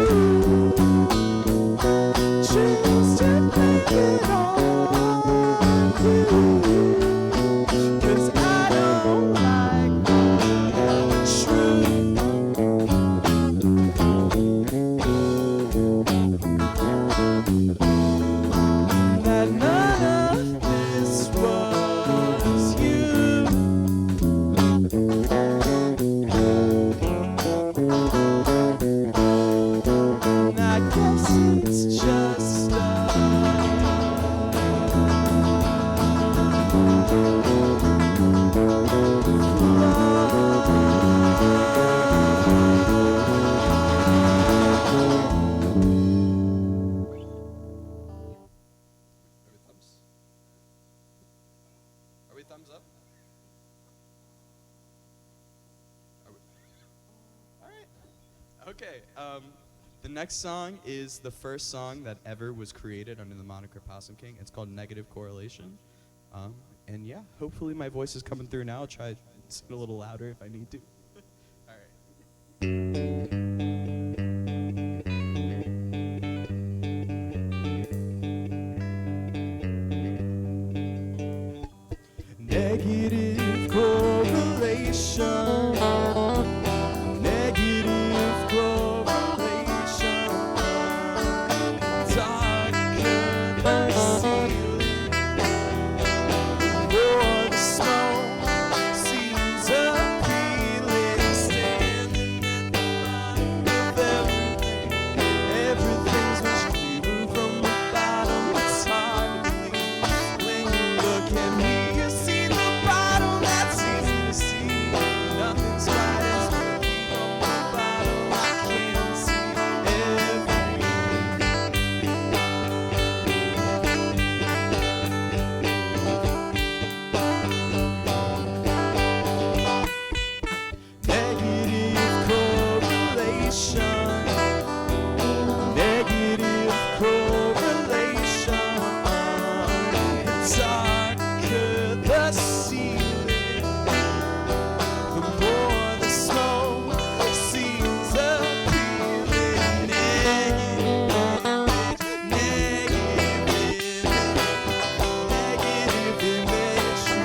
to make it all you. 'Cause I don't like the truth. That none of this was you. Okay. The next song is the first song that ever was created under the moniker Possum King. It's called Negative Correlation. And yeah, hopefully my voice is coming through now. I'll try to sing a little louder if I need to. All right. Negative correlation. Negative correlation. Darker the ceiling, more the smoke seems appealing. Standing at the bottom of everything, everything's much clearer from the bottom. It's hard to believe when you look at me. You see the bottom, that's easy to see. Nothing's quite as pretty from the bottom. I can see everything. Negative correlation. Negative correlation. Darker the ceiling, the more the smoke seems appealing. Negative imagery.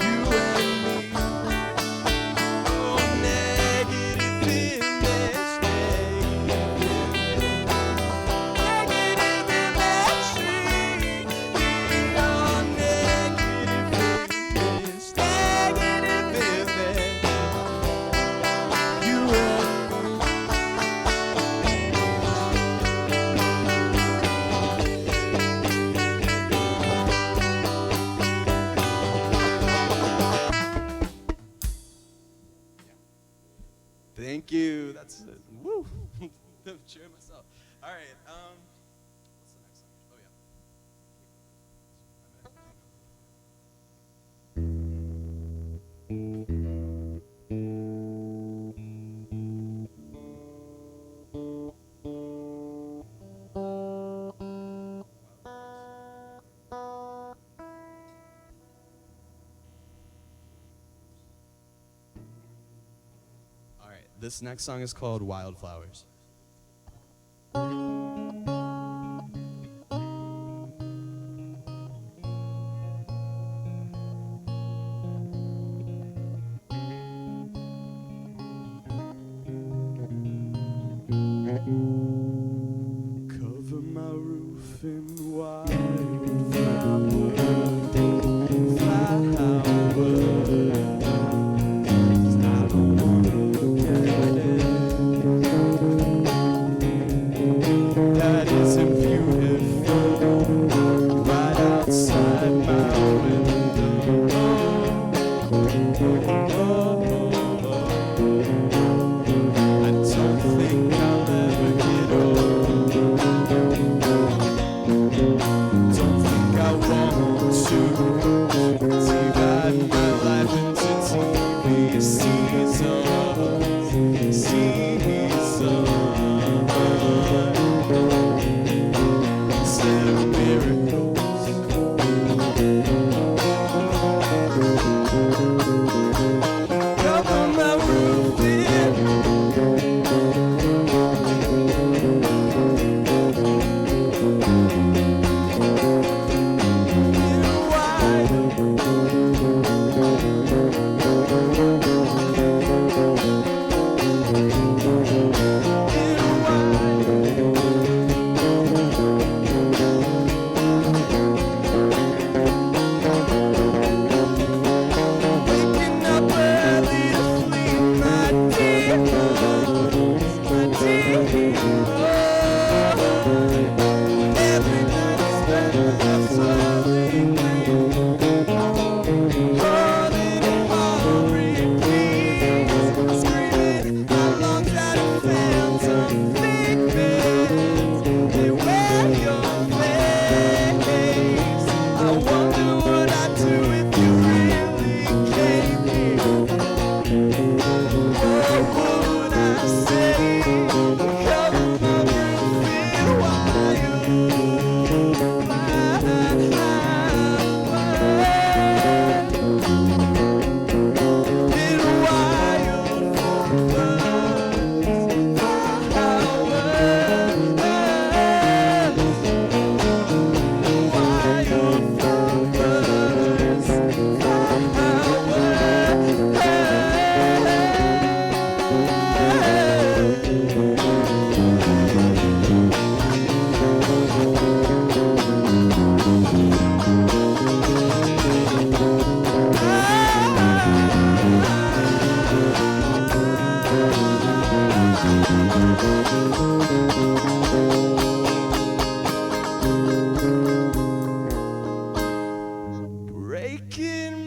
You and me. Oh, negative image. Negative imagery. Oh, negative image. Negative image. You and Thank you. That's it. Woo. I'm cheering myself. All right. What's the next song? Oh yeah. All right. This next song is called Wildflowers. cover my roof in wildflowers. I don't wanna look at it. That isn't beautiful. Right outside my window. I don't think I'll ever get old.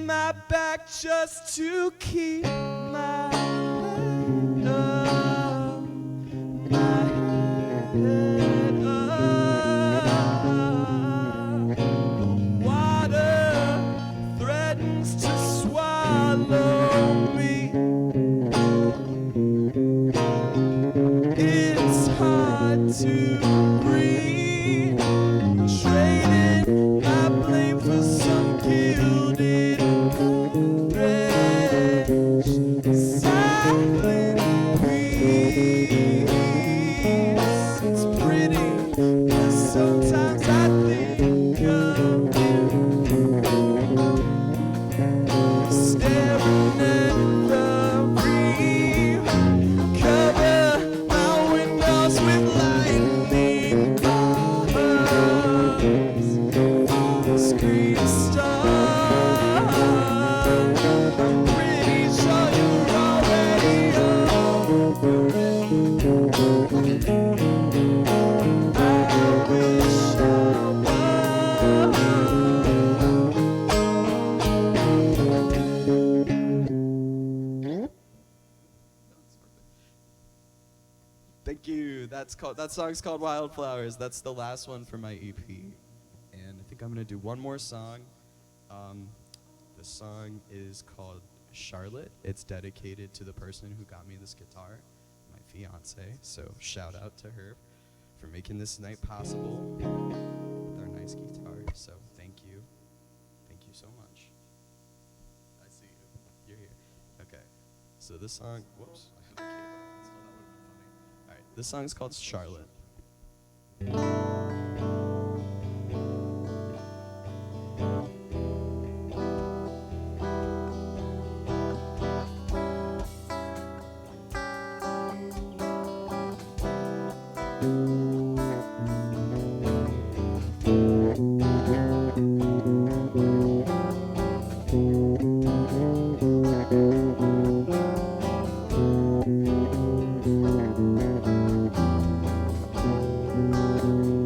my back just to keep my head up, my head up. Water threatens to swallow me. It's hard to breathe. Trading my blame for some gilded courage. Silent breeze. It's pretty, but sometimes I think of you. Staring at the reef. Cover my windows with lightning bolts. Screen stars. I'm pretty sure you're already over it. I wish I was. Thank you. That song's called Wildflowers. That's the last one for my EP. And I think I'm gonna do one more song. The song is called Charlotte. It's dedicated to the person who got me this guitar, my fiance. So shout out to her for making this night possible with our nice guitar. So thank you. Thank you so much. I see you. You're here. Okay. So this song, whoops. I have a cable. So that would have been funny. All right. This song's called Charlotte.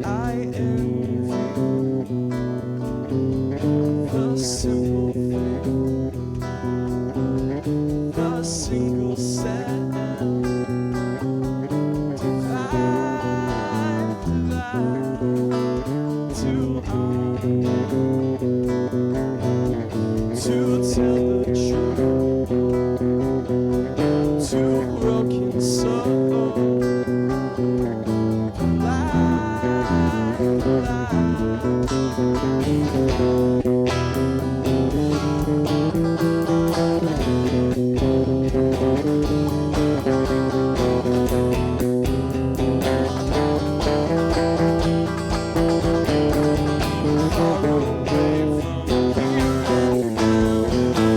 I envy the simple thing, the single sound. Divide too hard to tell the truth, too broken soul. Away from here and now.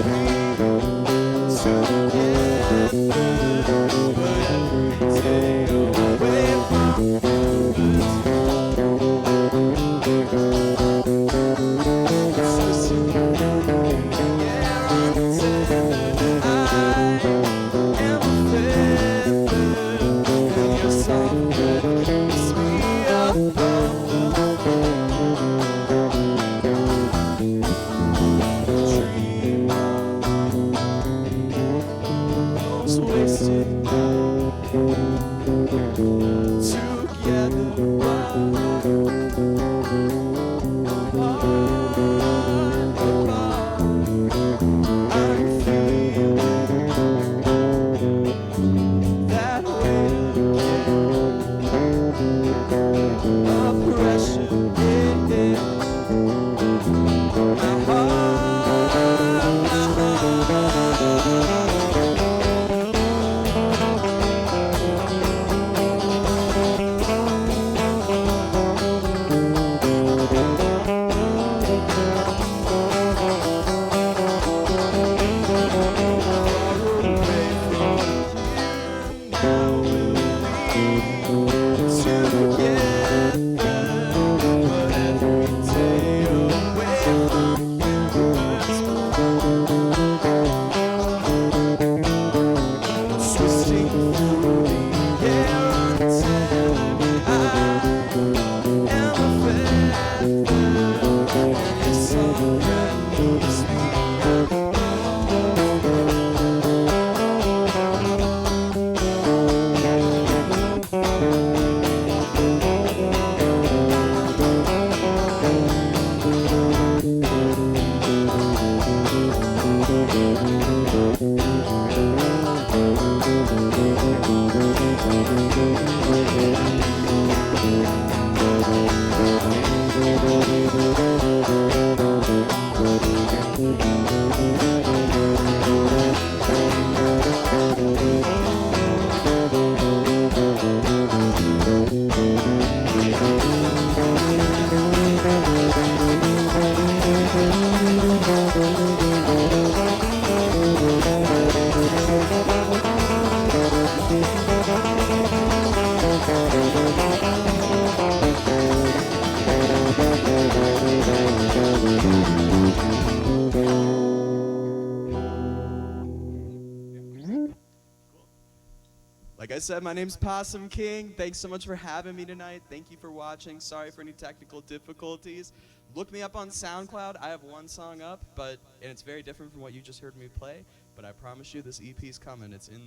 Like I said, my name's Possum King. Thanks so much for having me tonight. Thank you for watching. Sorry for any technical difficulties. Look me up on SoundCloud. I have one song up, and it's very different from what you just heard me play. But I promise you, this EP's coming. It's in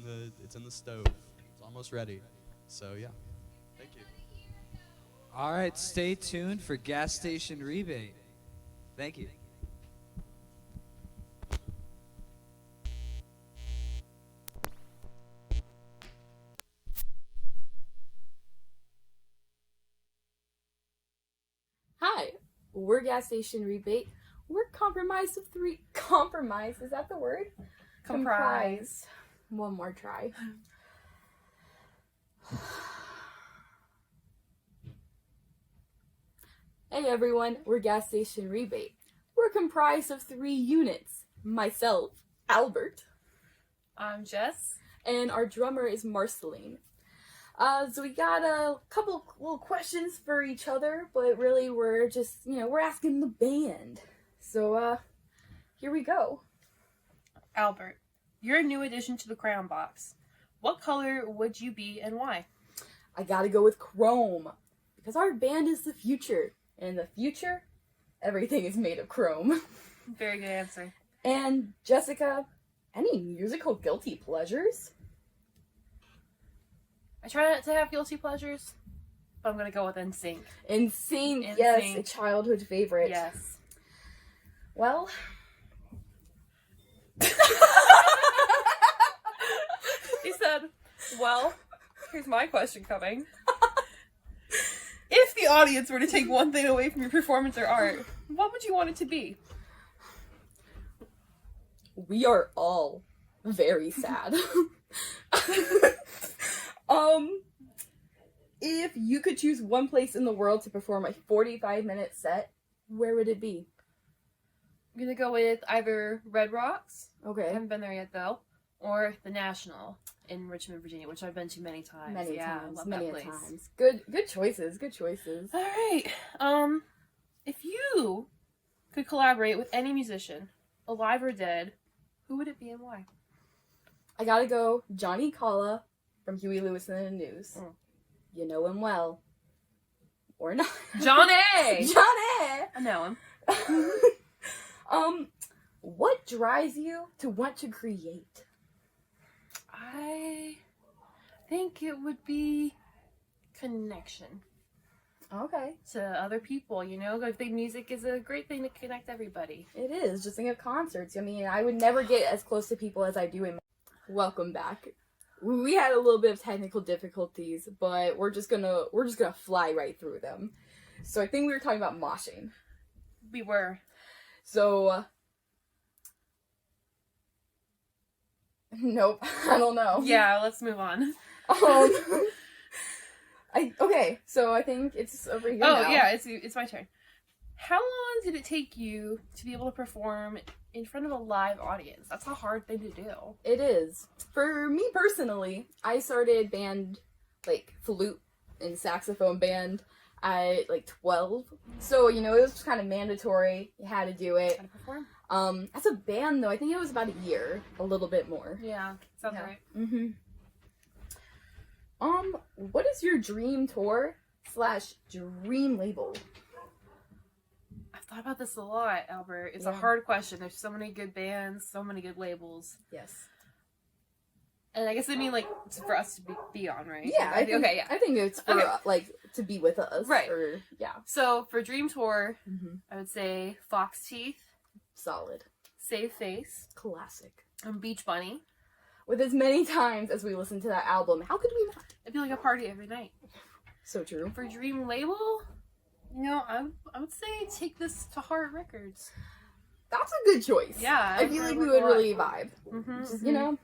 the stove. It's almost ready. So yeah, thank you. All right, stay tuned for Gas Station Rebate. Thank you. Hi, we're Gas Station Rebate. We're compromised of three. Compromise, is that the word? Comprise. One more try. Hey everyone, we're Gas Station Rebate. We're comprised of 3 units. Myself, Albert, I'm Jess. and our drummer is Marceline. So we got a couple little questions for each other, but really we're just, we're asking the band. So, here we go. Albert, you're a new addition to the Crayon Box. What color would you be and why? I gotta go with chrome, because our band is the future. And in the future, everything is made of chrome. Very good answer. And Jessica, any musical guilty pleasures? I try not to have guilty pleasures, but I'm gonna go with NSYNC. NSYNC, yes, NSYNC. a childhood favorite. Yes. Well, He said, well, here's my question coming. If the audience were to take one thing away from your performance or art, what would you want it to be? we are all very sad. If you could choose one place in the world to perform a 45-minute set, where would it be? I'm gonna go with either Red Rocks, I Okay. haven't been there yet though, or the National in Richmond, Virginia, which I've been to many times. Many Yeah, times, love many that a place. times. Good choices, good choices. All right. If you could collaborate with any musician, alive or dead, who would it be and why? I gotta go Johnny Colla from Huey Lewis and the News. Mm. You know him well. Or not. Johnny! Johnny! I know him. What drives you to want to create? I think it would be connection Okay. to other people, I think music is a great thing to connect everybody. It is. Just think of concerts. I mean, I would never get as close to people as I do in. Welcome back. We had a little bit of technical difficulties, but we're just gonna fly right through them. So I think we were talking about moshing. We were. So nope, I don't know. Yeah, let's move on. Okay, so I think it's over here Oh, now. yeah, it's my turn. How long did it take you to be able to perform in front of a live audience? That's a hard thing to do. It is. For me personally, I started band, flute and saxophone band at 12. So, it was kind of mandatory. You had to do it. How to perform? As a band though, I think it was about a year, a little bit more. Yeah, sounds Yeah. right. Mm-hmm. What is your dream tour / dream label? I've thought about this a lot, Albert. It's a Yeah. hard question. There's so many good bands, so many good labels. Yes. And I guess it's for us to be on, right? Yeah, I think, okay, yeah. I think it's for, Okay. to be with us. Right. Or, yeah. So, for Dream Tour, Mm-hmm. I would say Fox Teeth, Solid. Save Face, Classic. and Beach Bunny. With as many times as we listen to that album, how could we not? It'd be like a party every night. So true. For Dream Label, I would say Take This to Heart Records. that's a good choice. Yeah, I feel like we would really vibe. Mm-hmm, You know?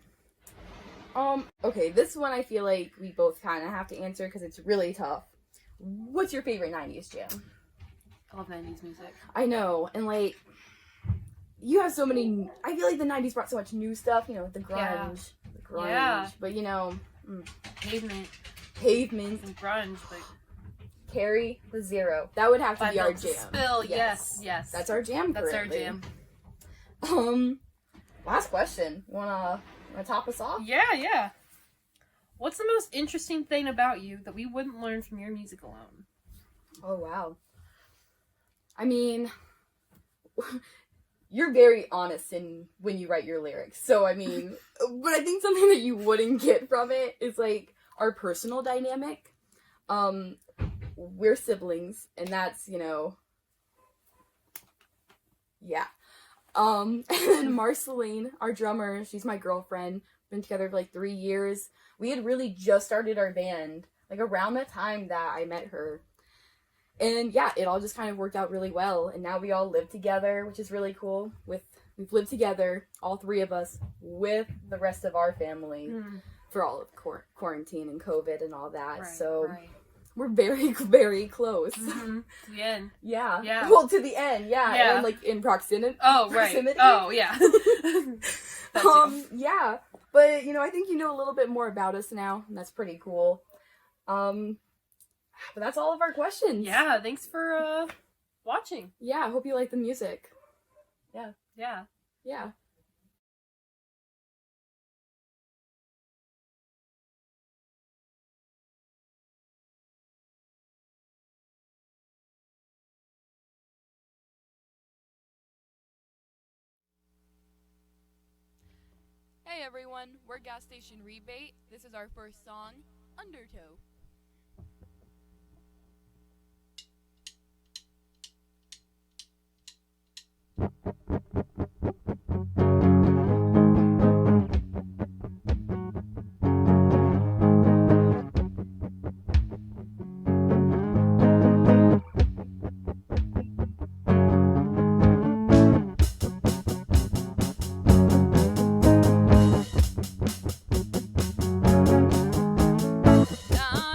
Okay, this one I feel like we both kind of have to answer because it's really tough. What's your favorite 90s jam? I love 90s music. I know, and like, you have so many, I feel like the 90s brought so much new stuff, you know, the grunge. Yeah. But you know, Pavement Pavement, and grunge, but Carry the Zero. That would have to Five be our Notes to jam. Spill, yes. That's our jam That's our currently. jam. Last question. Wanna top us off? Yeah. What's the most interesting thing about you that we wouldn't learn from your music alone? Oh, wow. I mean, you're very honest when you write your lyrics. So, I mean, but I think something that you wouldn't get from it is, like, our personal dynamic. We're siblings, and that's, you know, yeah. And then Marceline, our drummer, she's my girlfriend. Been together for, like, 3 years. We had really just started our band, like, around the time that I met her. And yeah, it all just kind of worked out really well. And now we all live together, which is really cool. We've lived together, all three of us, with the rest of our family for all of quarantine and COVID and all that. Right. We're very, very close. Mm-hmm. To the end. Yeah. Well, to the end, yeah. And like in proximity. Oh, right. Proximity. Oh, yeah. Yeah. But, you know, I think you know a little bit more about us now, and that's pretty cool. But that's all of our questions. Yeah, thanks for watching. Yeah, I hope you like the music. Yeah. Hey everyone, we're Gas Station Rebate. This is our first song, Undertow. Down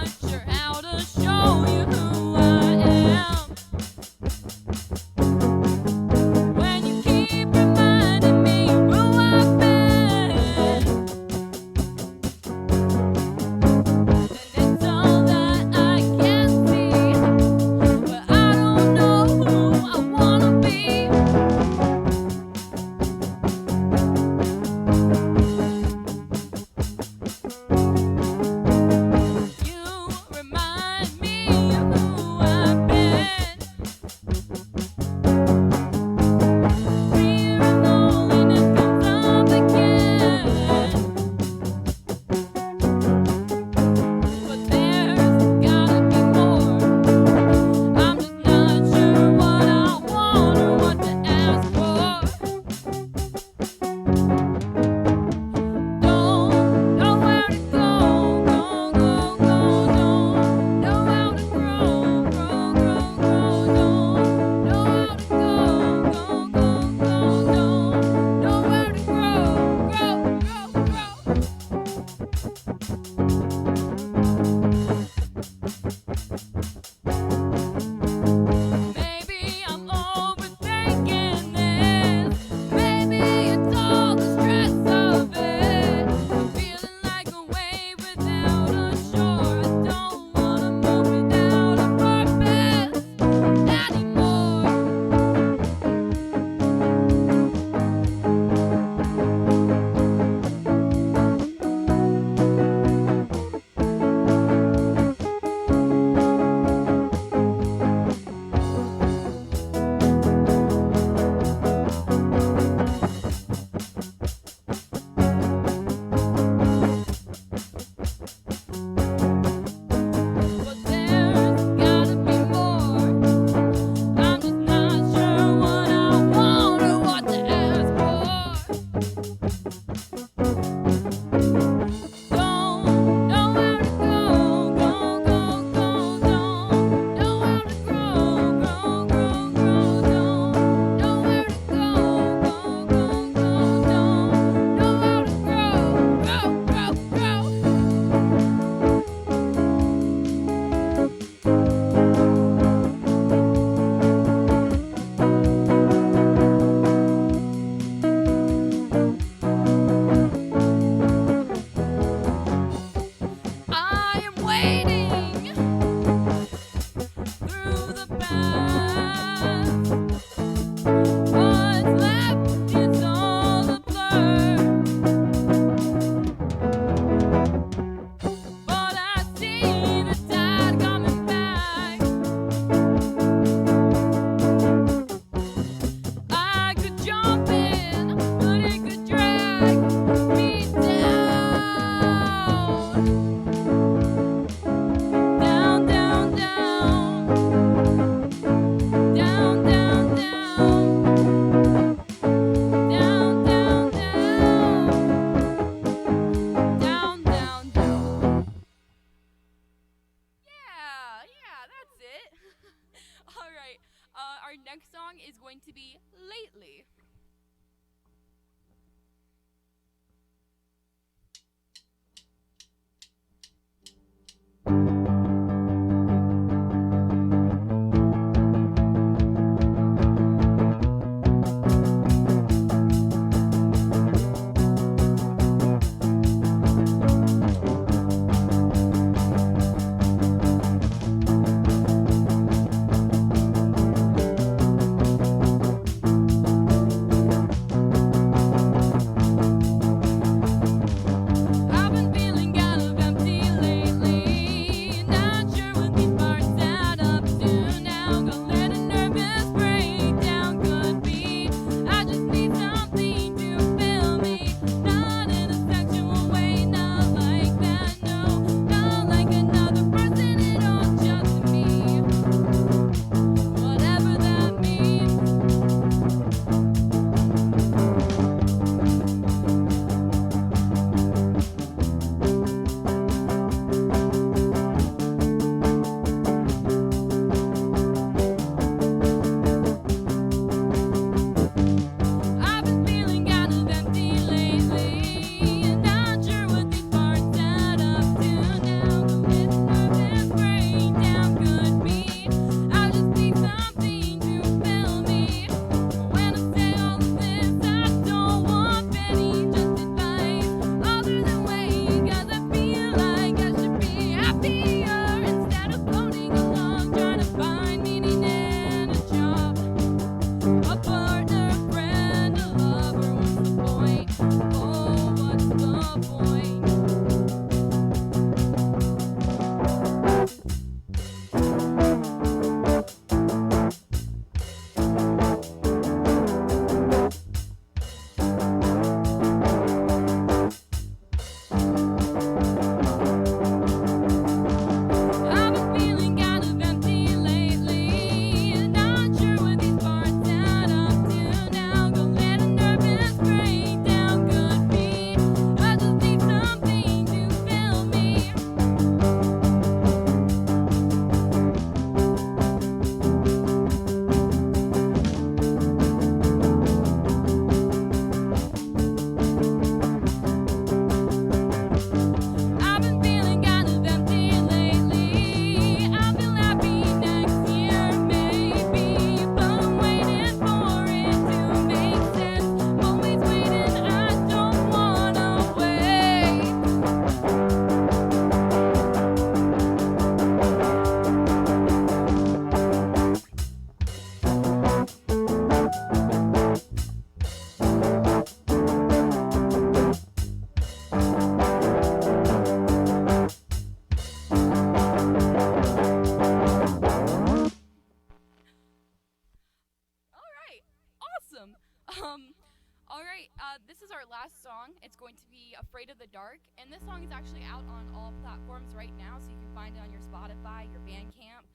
this is our last song. It's going to be Afraid of the Dark. And this song is actually out on all platforms right now, so you can find it on your Spotify, your Bandcamp,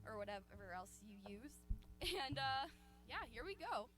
or whatever else you use. And yeah, here we go.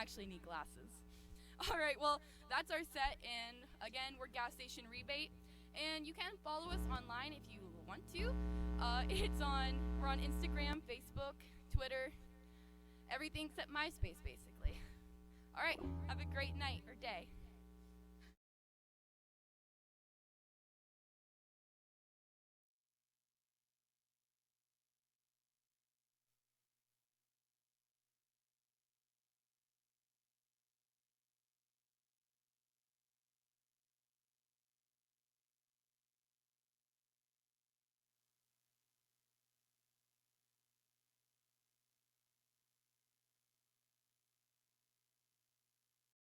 Actually need glasses. All right, well, that's our set, and again, we're Gas Station Rebate, and you can follow us online if you want to. We're on Instagram, Facebook, Twitter, everything except MySpace, basically. All right, have a great night or day.